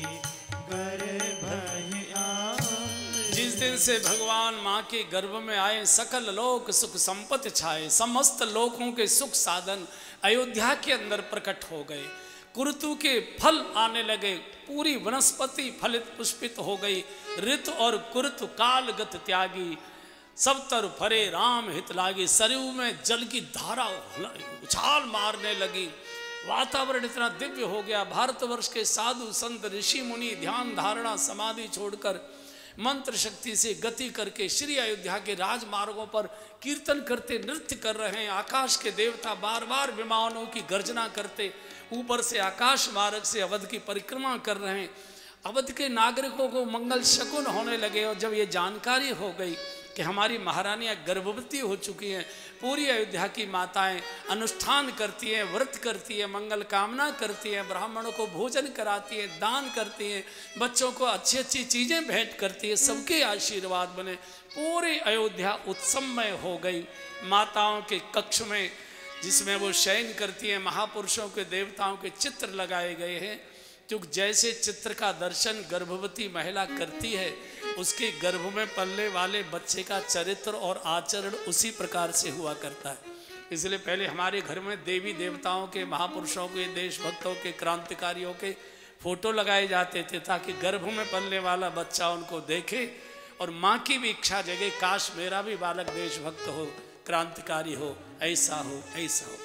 गर्भ आए। जिस दिन से भगवान माँ के गर्भ में आए, सकल लोक सुख संपत्ति छाए, समस्त लोकों के सुख साधन अयोध्या के अंदर प्रकट हो गए। कुरुतु के फल आने लगे, पूरी वनस्पति फलित पुष्पित हो गई। ऋतु और कुरुतु कालगत त्यागी, सब तरु फरे राम हित लागी। सरयू में जल की धारा उछाल मारने लगी। वातावरण इतना दिव्य हो गया। भारतवर्ष के साधु संत ऋषि मुनि ध्यान धारणा समाधि छोड़कर मंत्र शक्ति से गति करके श्री अयोध्या के राजमार्गों पर कीर्तन करते नृत्य कर रहे हैं। आकाश के देवता बार बार विमानों की गर्जना करते ऊपर से आकाश मार्ग से अवध की परिक्रमा कर रहे हैं। अवध के नागरिकों को मंगल शकुन होने लगे और जब ये जानकारी हो गई कि हमारी महारानियां गर्भवती हो चुकी हैं। पूरी अयोध्या की माताएं अनुष्ठान करती हैं, व्रत करती हैं, मंगल कामना करती हैं, ब्राह्मणों को भोजन कराती हैं, दान करती हैं, बच्चों को अच्छी अच्छी चीज़ें भेंट करती हैं, सबके आशीर्वाद बने। पूरी अयोध्या उत्सवमय हो गई। माताओं के कक्ष में जिसमें वो शयन करती हैं, महापुरुषों के देवताओं के चित्र लगाए गए हैं। क्योंकि जैसे चित्र का दर्शन गर्भवती महिला करती है, उसके गर्भ में पलने वाले बच्चे का चरित्र और आचरण उसी प्रकार से हुआ करता है। इसलिए पहले हमारे घर में देवी देवताओं के, महापुरुषों के, देशभक्तों के, क्रांतिकारियों के फोटो लगाए जाते थे, ताकि गर्भ में पलने वाला बच्चा उनको देखे और माँ की भी इच्छा जगे, काश मेरा भी बालक देशभक्त हो, क्रांतिकारी हो, ऐसा हो, ऐसा हो।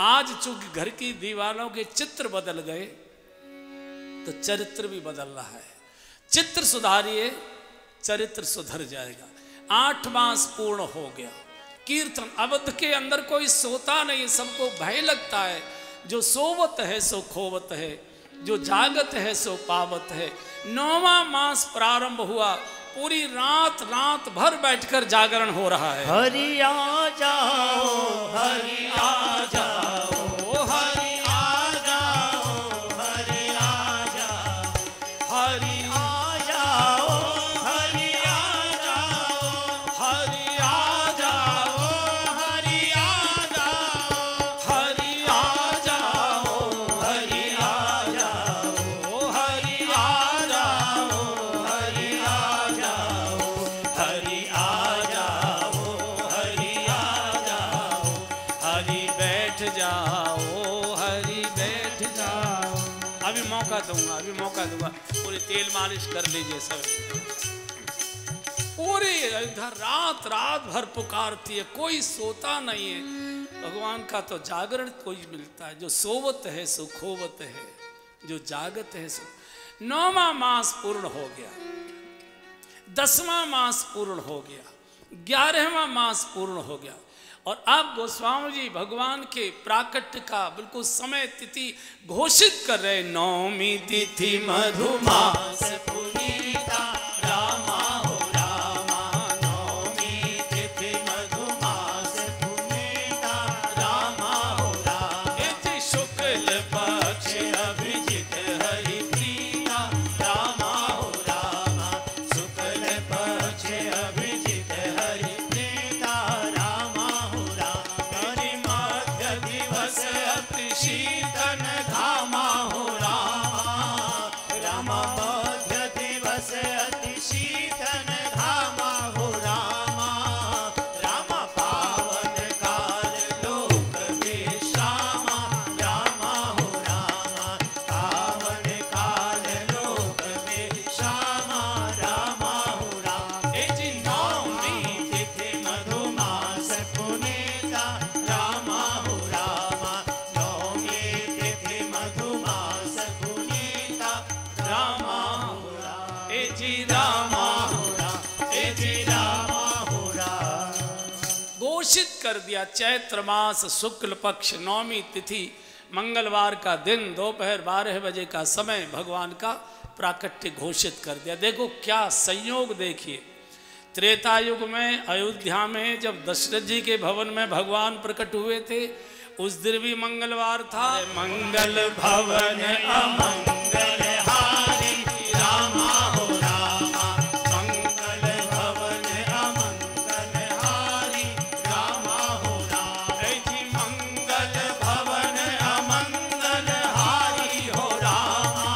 आज चूंकि घर की दीवारों के चित्र बदल गए तो चरित्र भी बदल रहा है। चित्र सुधारिए, चरित्र सुधर जाएगा। 8 मास पूर्ण हो गया। कीर्तन अवध के अंदर कोई सोता नहीं, सबको भय लगता है। जो सोवत है सो खोवत है, जो जागत है सो पावत है। 9वां मास प्रारंभ हुआ, पूरी रात रात भर बैठकर जागरण हो रहा है। हरि आ जाओ, हरि आ जाओ, हरि आ जाओ, हरि आ जाओ, हरि आ जाओ, हरि आ जाओ, हरि आ जाओ, हरि आ जाओ, हरि आ जाओ, हरि आ जाओ, हरि आ जाओ, हरि आ जाओ, हरि आ जाओ, हरि आ जाओ, हरि बैठ जाओ, हरि बैठ जाओ। अभी मौका दूंगा, अभी मौका दूंगा। पूरी तेल मालिश कर लीजिए सब। पूरी इधर रात रात भर पुकारती है, कोई सोता नहीं है। भगवान का तो जागरण कोई मिलता है। जो सोवत है सो खोवत है, जो जागत है सो। 9वां मास पूर्ण हो गया, 10वां मास पूर्ण हो गया, 11वां मास पूर्ण हो गया। और अब गोस्वामी जी भगवान के प्राकट्य का बिल्कुल समय तिथि घोषित कर रहे। 9वीं तिथि मधुमास पुनीता रामा हो रामा, 9वीं तिथि मधुमास पुनीता रामा हो रामा। इति शुक्ल पक्ष अभिजित हरि प्रिया रामा हो रामा, शुक्ल पक्ष अभिजित हरि प्रिया रामा हो रामा। हरि मध्य दिवस अति शीतन घामा हो रामा, रामा मध्य दिवस अति शीतन घामा हो रामा। रामा पावन काल लोक विश्रामा रामा हो रामा, पावन काल लोक विश्रामा रामा हो रामा। ए जी 9वीं तिथि मधुमास पुनीता रामा हो रामा, 9वीं तिथि मधुमास पुनीता रामा हो रामा। ए जी रामा हो रामा, ए जी रामा हो रामा। घोषित कर दिया। चैत्र मास शुक्ल पक्ष 9वीं तिथि मंगलवार का दिन, दोपहर 12 बजे का समय भगवान का प्राकट्य घोषित कर दिया। देखो क्या संयोग, देखिए। त्रेता युग में अयोध्या में जब दशरथ जी के भवन में भगवान प्रकट हुए थे, उस दिन भी मंगलवार था। मंगल भवन अमंगल हारी रामा हो रामा, मंगल भवन अमंगल हारी रामा हो रामा। ए जी मंगल भवन अमंगल हारी हो रामा,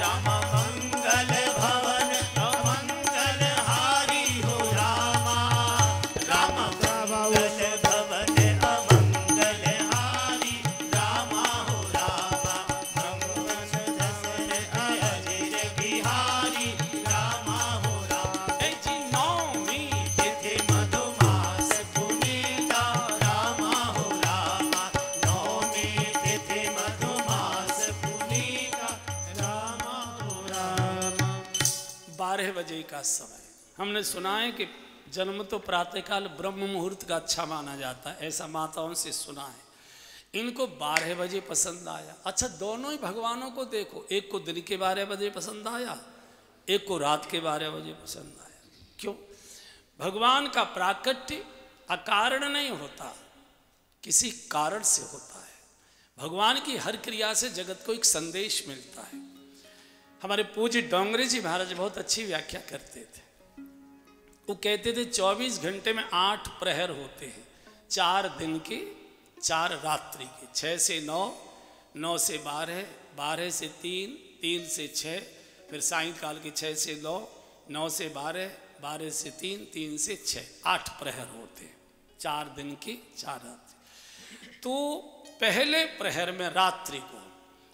रामा मंगल भवन अमंगल हारी हो रामा, रामा मंगल भवन अमंगल हारी रामा हो रामा। मंगल दशरथ अजिर बिहारी रामा हो रामा। ए जी 9वीं तिथि मधुमास पुनीता रामा हो रामा, 9वीं तिथि मधुमास पुनीता रामा हो रामा। 12 बजे का समय। हमने सुना है कि जन्म तो प्रातःकाल ब्रह्म मुहूर्त का अच्छा माना जाता है, ऐसा माताओं से सुना है। इनको 12 बजे पसंद आया। अच्छा, दोनों ही भगवानों को देखो, एक को दिन के 12 बजे पसंद आया, एक को रात के 12 बजे पसंद आया। क्यों? भगवान का प्राकट्य अकारण नहीं होता, किसी कारण से होता है। भगवान की हर क्रिया से जगत को एक संदेश मिलता है। हमारे पूज्य डोंगरे जी महाराज बहुत अच्छी व्याख्या करते थे। वो कहते थे 24 घंटे में 8 प्रहर होते हैं, 4 दिन के 4 रात्रि के, 6 से 9, 9 से 12, 12 से 3, 3 से 6, फिर सायंकाल के 6 से 9, 9 से 12, 12 से 3, 3 से 6, 8 प्रहर होते हैं, 4 दिन के 4 रात्रि। तो पहले प्रहर में रात्रि को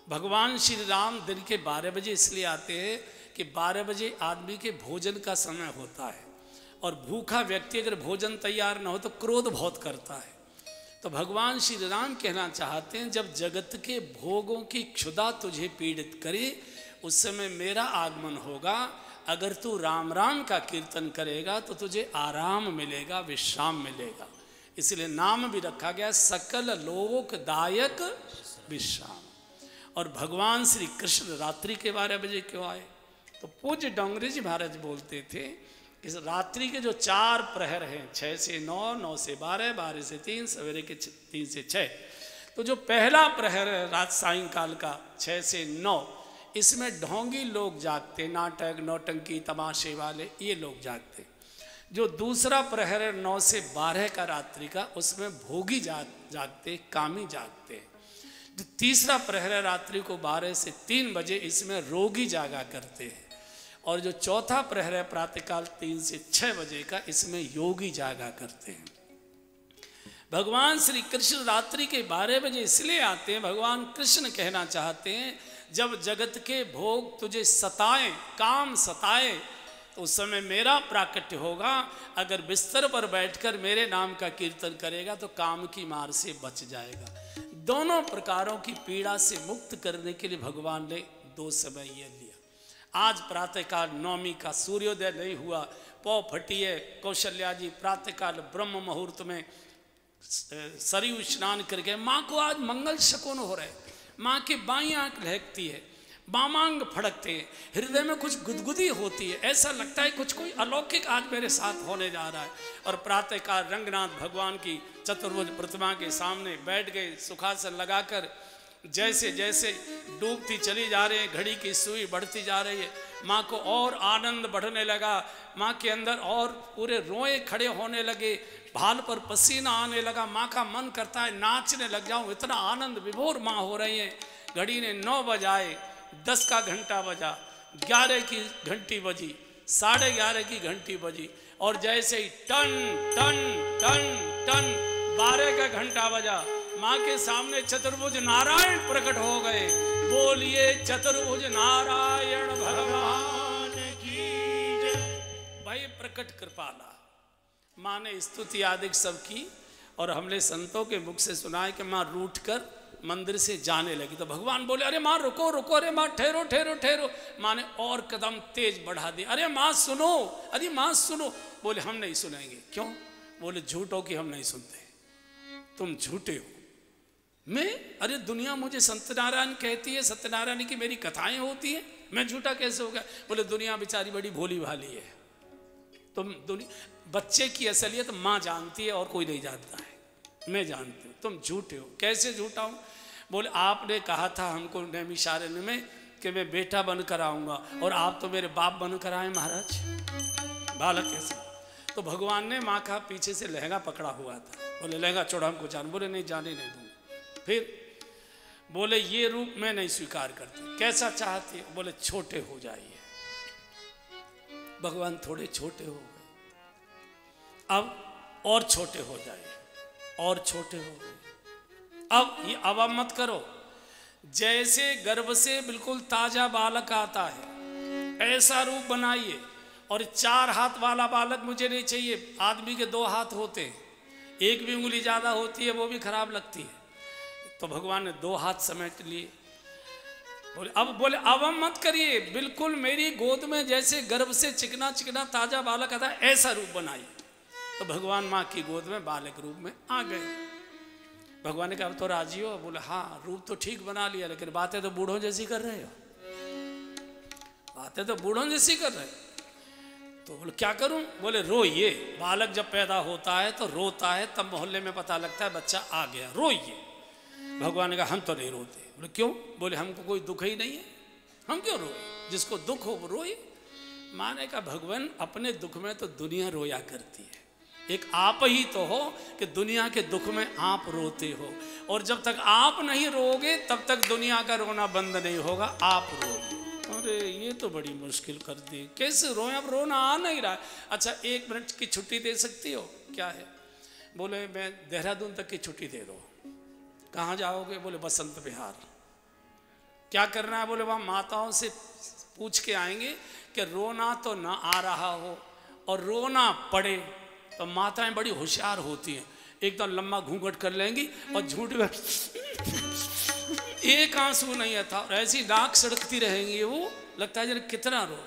भगवान श्री राम दिन के 12 बजे इसलिए आते हैं कि 12 बजे आदमी के भोजन का समय होता है, और भूखा व्यक्ति अगर भोजन तैयार न हो तो क्रोध बहुत करता है। तो भगवान श्री राम कहना चाहते हैं, जब जगत के भोगों की क्षुधा तुझे पीड़ित करे उस समय मेरा आगमन होगा। अगर तू राम राम का कीर्तन करेगा तो तुझे आराम मिलेगा, विश्राम मिलेगा। इसलिए नाम भी रखा गया सकल लोकदायक विश्राम। और भगवान श्री कृष्ण रात्रि के 12 बजे क्यों आए? तो पूज्य डोंगरे जी महाराज बोलते थे, इस रात्रि के जो 4 प्रहर हैं, 6 से 9, 9 से 12, 12 से 3, सवेरे के 3 से 6, तो जो पहला प्रहर है रात सायंकाल का 6 से 9, इसमें ढोंगी लोग जागते, नाटक नौटंकी तमाशे वाले ये लोग जागते। जो दूसरा प्रहर है 9 से 12 का रात्रि का, उसमें भोगी जागते, कामी जागते। जो तीसरा प्रहर है रात्रि को 12 से 3 बजे, इसमें रोगी जागा करते हैं। और जो चौथा प्रहर है प्रातःकाल 3 से 6 बजे का, इसमें योगी जागा करते हैं। भगवान श्री कृष्ण रात्रि के 12 बजे इसलिए आते हैं, भगवान कृष्ण कहना चाहते हैं जब जगत के भोग तुझे सताएं, काम सताए, तो उस समय मेरा प्राकट्य होगा। अगर बिस्तर पर बैठकर मेरे नाम का कीर्तन करेगा तो काम की मार से बच जाएगा। दोनों प्रकारों की पीड़ा से मुक्त करने के लिए भगवान ने 2 समय ये लिया। आज प्रातःकाल नवमी का सूर्योदय नहीं हुआ, पौ फटी है, कौशल्या जी प्रातःकाल ब्रह्म मुहूर्त में सरयू स्नान करके, माँ को आज मंगल शकुन हो रहे, माँ की बाईं आंख लहकती है, बामांग फड़कते हैं, हृदय में कुछ गुदगुदी होती है, ऐसा लगता है कुछ कोई अलौकिक आज मेरे साथ होने जा रहा है। और प्रातःकाल रंगनाथ भगवान की चतुर्भुज प्रतिमा के सामने बैठ गए, सुखासन लगाकर, जैसे जैसे डूबती चली जा रही है, घड़ी की सुई बढ़ती जा रही है, माँ को और आनंद बढ़ने लगा, माँ के अंदर और पूरे रोए खड़े होने लगे, भाल पर पसीना आने लगा, माँ का मन करता है नाचने लग जाऊं, इतना आनंद विभोर माँ हो रही है। घड़ी ने 9 बजाए, 10 का घंटा बजा, 11 की घंटी बजी, 11:30 की घंटी बजी, और जैसे ही टन टन टन टन 12 का घंटा बजा, माँ के सामने चतुर्भुज नारायण प्रकट हो गए। बोलिए चतुर्भुज नारायण भगवान की जय। भाई प्रकट कृपाला माँ ने स्तुति आदि सब की, और हमने संतों के मुख से सुना है कि माँ रूठ कर मंदिर से जाने लगी। तो भगवान बोले, अरे माँ रुको रुको, अरे माँ ठहरो ठहरो ठहरो। माँ ने और कदम तेज बढ़ा दिया, अरे माँ सुनो, अरे माँ सुनो। बोले हम नहीं सुनेंगे। क्यों? बोले झूठो कि हम नहीं सुनते, तुम झूठे हो। मैं, अरे दुनिया मुझे सत्यनारायण कहती है, सत्यनारायण की मेरी कथाएं होती हैं, मैं झूठा कैसे हो गया? बोले दुनिया बेचारी बड़ी भोली भाली है, तुम बच्चे की असलियत माँ जानती है और कोई नहीं जानता है, मैं जानती हूँ, तुम झूठे हो। कैसे झूठा हूँ? बोले आपने कहा था हमको नैमिषारण्य में कि मैं बेटा बनकर आऊँगा, और आप तो मेरे बाप बनकर आए महाराज, बालक कैसे? तो भगवान ने माँ का पीछे से लहंगा पकड़ा हुआ था, बोले लहंगा छोड़ा हमको जान। बोले नहीं, जाने नहीं दूँगा। फिर बोले ये रूप मैं नहीं स्वीकार करती, कैसा चाहती है? बोले छोटे हो जाइए। भगवान थोड़े छोटे हो गए, अब और छोटे हो जाइए, और छोटे हो गए। अब आप मत करो, जैसे गर्भ से बिल्कुल ताजा बालक आता है ऐसा रूप बनाइए। और 4 हाथ वाला बालक मुझे नहीं चाहिए, आदमी के 2 हाथ होते हैं, एक भी उंगली ज्यादा होती है वो भी खराब लगती है। तो भगवान ने 2 हाथ समेट लिए। बोले अब मत करिए, बिल्कुल मेरी गोद में जैसे गर्भ से चिकना चिकना ताजा बालक आता है ऐसा रूप बनाइए। तो भगवान माँ की गोद में बालक रूप में आ गए। भगवान ने कहा अब तो राजी हो? बोले हाँ, रूप तो ठीक बना लिया, लेकिन बातें तो बूढ़ों जैसी कर रहे हो, बातें तो बूढ़ों जैसी कर रहे हो। तो बोले क्या करूं? बोले रोइए। बालक जब पैदा होता है तो रोता है, तब मोहल्ले में पता लगता है बच्चा आ गया, रोइए। भगवान ने कहा हम तो नहीं रोते। बोले क्यों? बोले हमको कोई दुख ही नहीं है, हम क्यों रोए? जिसको दुख हो वो रोए। माने का भगवान अपने दुख में तो दुनिया रोया करती है, एक आप ही तो हो कि दुनिया के दुख में आप रोते हो, और जब तक आप नहीं रोओगे तब तक दुनिया का रोना बंद नहीं होगा, आप रोइए। अरे ये तो बड़ी मुश्किल कर दी, कैसे रोए? अब रोना आ नहीं रहा है। अच्छा 1 मिनट की छुट्टी दे सकती हो? क्या है? बोले मैं देहरादून तक की छुट्टी दे दो। कहाँ जाओगे? बोले बसंत विहार। क्या करना है? बोले वहाँ माताओं से पूछ के आएंगे कि रोना तो ना आ रहा हो और रोना पड़े। तो माताएं बड़ी होशियार होती हैं, एकदम लंबा घूंघट कर लेंगी और झूठ में एक आंसू नहीं आता और ऐसी नाक सड़कती रहेंगी, वो लगता है जरा कितना रो।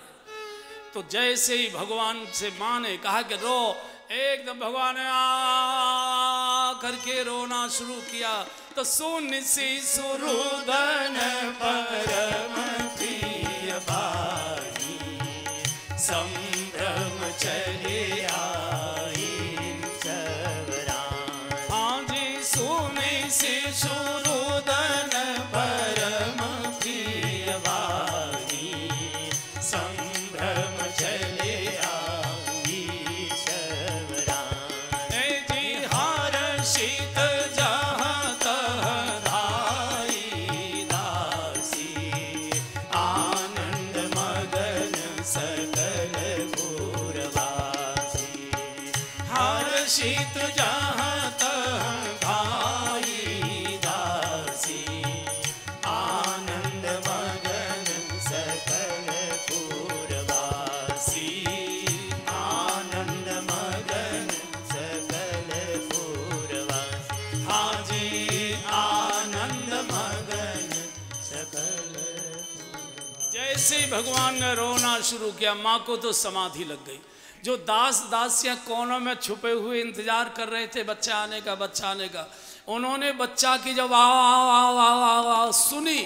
तो जैसे ही भगवान से माँ ने कहा कि रो, एकदम भगवान ने आ करके रोना शुरू किया। तो सुन सी सुरुदन परम प्रिय बानी, संभ्रम चले आई चवरान। हाँ जी सुन सी सुरुदन परम प्रिय बानी, संभ्रम चले आई चवरान। जी हर्षित जहाँ तहाँ धाई दासी, आनंद मगन सकल पूरवासी। हर्षित जहाँ तहाँ धाई दासी, आनंद मगन सकल पूरवासी। आनंद मगन सकल पूरवासी। हाँ जी आनंद मगन सकल। जैसे ही भगवान ने रोना शुरू किया, माँ को तो समाधि लग गई। जो दास दासियां कोनों में छुपे हुए इंतजार कर रहे थे बच्चा आने का, बच्चा आने का, उन्होंने बच्चा की जब आवाज़ सुनी,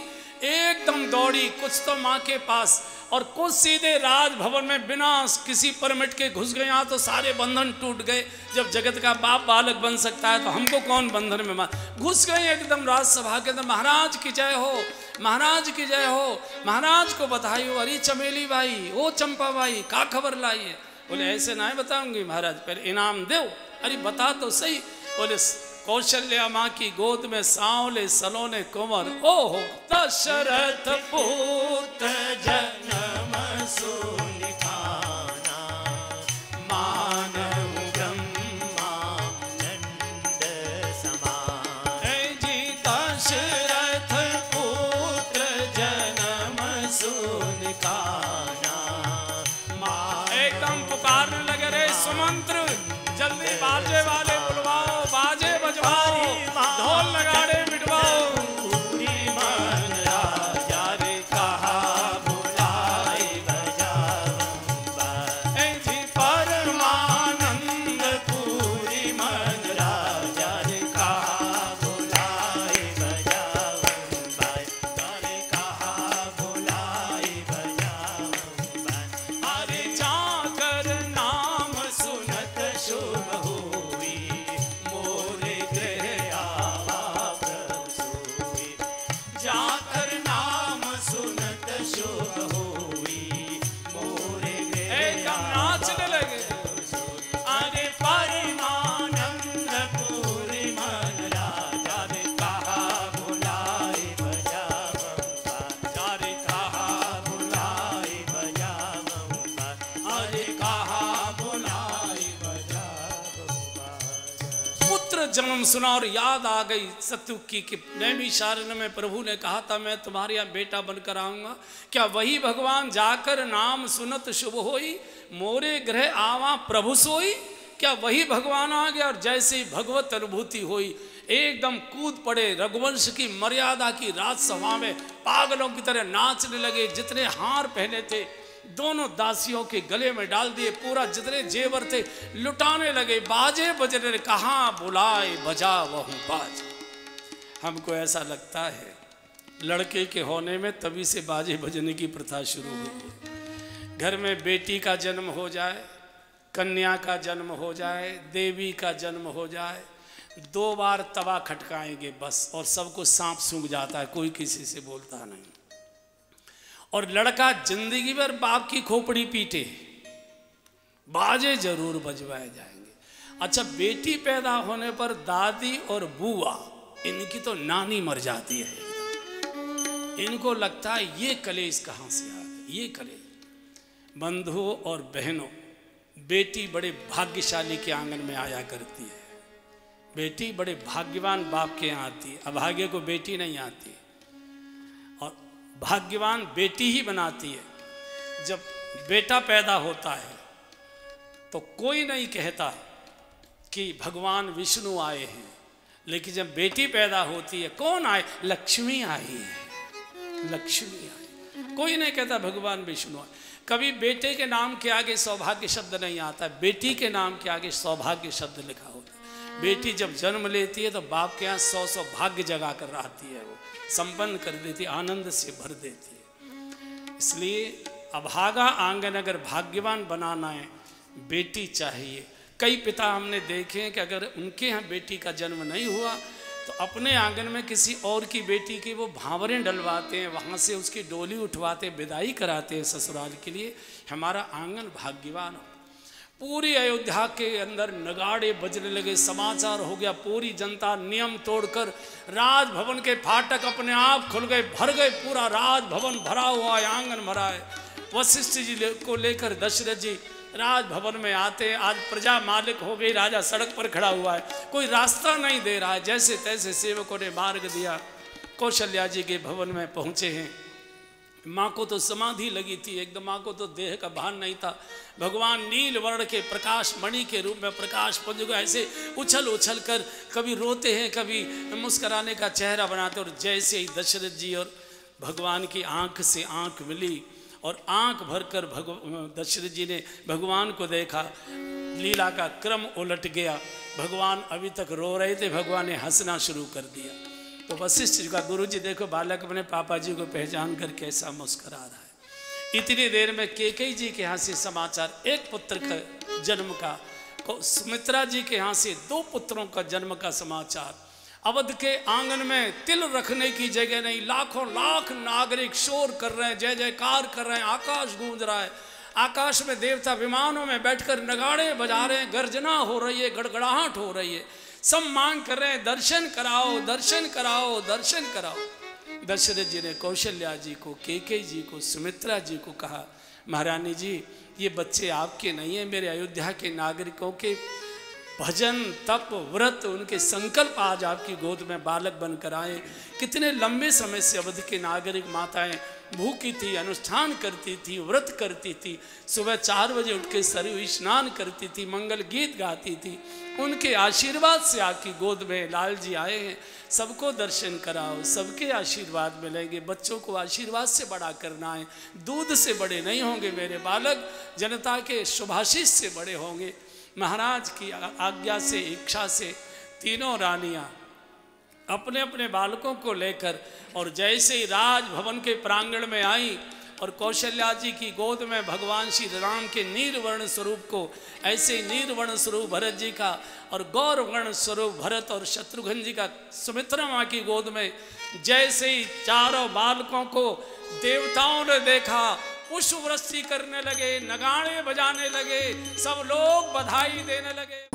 एकदम दौड़ी, कुछ तो माँ के पास और कुछ सीधे राजभवन में बिना किसी परमिट के घुस गए। यहाँ तो सारे बंधन टूट गए। जब जगत का बाप बालक बन सकता है तो हमको कौन बंधन में घुस गए? एकदम राजसभा के अंदर। महाराज की जय हो, महाराज की जय हो, महाराज को बधाई हो। अरे चमेली बाई, ओ चंपा बाई, का खबर लाई है? बोले ऐसे ना बताऊंगी महाराज, पहले इनाम दो। अरे बता तो सही। बोले कौशल्या माँ की गोद में सांवले सलोने कुंवर, ओहो दशरथ पुत्र जन्म सुनिखाना, मानव ब्रह्मा नंद समान। जी दशरथ पुत्र जन्म सुनिखाना, एकदम पुकारने लगे, रे सुमंत्र जल्दी बाजे वाले बुलवाओ, बाजे बजवाओ, ढोल नगाड़े मिटवाओ। पूरी मन राजा रे कहा बुलाए बजाऊंगा, जी परमानंद पूरी मन राजा रे कहा बुलाए बजाऊंगा, रे कहा बुलाए बजाऊंगा। अरे जाकर नाम सुनत शुभ हुई, मोरे गृह आवा प्रभु सोई। जाकर नाम सुनत शुभ हुई, मोरे गृह एकदम नाचने लगे। अरे परमानंद पूरी मन राजा रे कहा बुलाए बजाऊंगा, रे कहा बुलाए बजाऊंगा, अरे कहा बुलाए बजाऊंगा। पुत्र जन्म सुना और याद आ गई सत्युग की कि नैमिषारण्य में प्रभु ने कहा था मैं तुम्हारे यहाँ बेटा बनकर आऊंगा। क्या वही भगवान जाकर नाम सुनत शुभ होई, मोरे गृह आवा प्रभु सोई? क्या वही भगवान आ गया? और जैसे ही भगवत अनुभूति हुई, एकदम कूद पड़े, रघुवंश की मर्यादा की राजसभा में पागलों की तरह नाचने लगे। जितने हार पहने थे दोनों दासियों के गले में डाल दिए, पूरा जितने जेवर थे लुटाने लगे। बाजे बजने, कहाँ बुलाए बजा वहू बाज। हमको ऐसा लगता है लड़के के होने में तभी से बाजे बजने की प्रथा शुरू हुई है। घर में बेटी का जन्म हो जाए, कन्या का जन्म हो जाए, देवी का जन्म हो जाए, 2 बार तवा खटकाएंगे बस, और सबको सांप सूंघ जाता है, कोई किसी से बोलता नहीं। और लड़का जिंदगी भर बाप की खोपड़ी पीटे, बाजे जरूर बजवाए जाएंगे। अच्छा, बेटी पैदा होने पर दादी और बुआ, इनकी तो नानी मर जाती है। इनको लगता है ये कलेश कहाँ से आ गए, ये कलेश। बंधुओं और बहनों, बेटी बड़े भाग्यशाली के आंगन में आया करती है। बेटी बड़े भाग्यवान बाप के यहाँ आती है, अभागे को बेटी नहीं आती, और भाग्यवान बेटी ही बनाती है। जब बेटा पैदा होता है तो कोई नहीं कहता कि भगवान विष्णु आए हैं, लेकिन जब बेटी पैदा होती है, कौन आए? लक्ष्मी आई है, लक्ष्मी आई। कोई नहीं कहता भगवान विष्णु आए। कभी बेटे के नाम के आगे सौभाग्य शब्द नहीं आता, बेटी के नाम के आगे सौभाग्य शब्द लिखा होता है। बेटी जब जन्म लेती है तो बाप के यहाँ 100 भाग्य जगा कर रहती है, वो संपन्न कर देती है, आनंद से भर देती है। इसलिए अभागा आंगन अगर भाग्यवान बनाना है, बेटी चाहिए। कई पिता हमने देखे हैं कि अगर उनके यहाँ बेटी का जन्म नहीं हुआ तो अपने आंगन में किसी और की बेटी की वो भांवरें डलवाते हैं, वहाँ से उसकी डोली उठवाते हैं, विदाई कराते हैं ससुराल के लिए। हमारा आंगन भाग्यवान हो। पूरी अयोध्या के अंदर नगाड़े बजने लगे, समाचार हो गया, पूरी जनता नियम तोड़कर राजभवन के फाटक अपने आप खुल गए, भर गए, पूरा राजभवन भरा हुआ है, आंगन भरा है। वशिष्ठ जी को लेकर दशरथ जी राजभवन में आते, आज प्रजा मालिक हो गई, राजा सड़क पर खड़ा हुआ है, कोई रास्ता नहीं दे रहा है। जैसे तैसे सेवकों ने मार्ग दिया, कौशल्या जी के भवन में पहुँचे हैं। माँ को तो समाधि लगी थी एकदम, माँ को तो देह का भान नहीं था। भगवान नील वर्ण के प्रकाश मणि के रूप में प्रकाश पुंज को ऐसे उछल उछल कर कभी रोते हैं, कभी मुस्कराने का चेहरा बनाते। और जैसे ही दशरथ जी और भगवान की आंख से आंख मिली और आंख भरकर दशरथ जी ने भगवान को देखा, लीला का क्रम उलट गया। भगवान अभी तक रो रहे थे, भगवान ने हंसना शुरू कर दिया। तो वशिष्ठ जी का, गुरु जी देखो बालक अपने पापा जी को पहचान कर कैसा मुस्करा रहा है। इतनी देर में कैकेयी जी के यहाँ से समाचार, एक पुत्र का जन्म का, सुमित्रा जी के यहाँ से 2 पुत्रों का जन्म का समाचार। अवध के आंगन में तिल रखने की जगह नहीं, लाखों लाख नागरिक शोर कर रहे हैं, जय जयकार कर रहे हैं, आकाश गूंज रहा है। आकाश में देवता विमानों में बैठकर नगाड़े बजा रहे हैं, गर्जना हो रही है, गड़गड़ाहट हो रही है, सब मांग कर रहे हैं दर्शन कराओ, दर्शन कराओ, दर्शन कराओ। दशरथ जी ने कौशल्या जी को, कैकेयी जी को, सुमित्रा जी को कहा, महारानी जी ये बच्चे आपके नहीं हैं, मेरे अयोध्या के नागरिकों के भजन तप व्रत उनके संकल्प आज आपकी गोद में बालक बनकर आए। कितने लंबे समय से अवध के नागरिक माताएं भूखी थी, अनुष्ठान करती थी, व्रत करती थी, सुबह 4 बजे उठ के सरयू स्नान करती थी, मंगल गीत गाती थी। उनके आशीर्वाद से आपकी गोद में लाल जी आए हैं। सबको दर्शन कराओ, सबके आशीर्वाद मिलेंगे। बच्चों को आशीर्वाद से बड़ा करना है, दूध से बड़े नहीं होंगे मेरे बालक, जनता के शुभाशीष से बड़े होंगे। महाराज की आज्ञा से, इच्छा से तीनों रानियां अपने अपने बालकों को लेकर और जैसे ही राजभवन के प्रांगण में आई और कौशल्या जी की गोद में भगवान श्री राम के नीलवर्ण स्वरूप को, ऐसे ही नीलवर्ण स्वरूप भरत जी का और गौरवर्ण स्वरूप भरत और शत्रुघ्न जी का सुमित्रा माँ की गोद में, जैसे ही चारों बालकों को देवताओं ने देखा, पुष्प वृष्टि करने लगे, नगाड़े बजाने लगे, सब लोग बधाई देने लगे।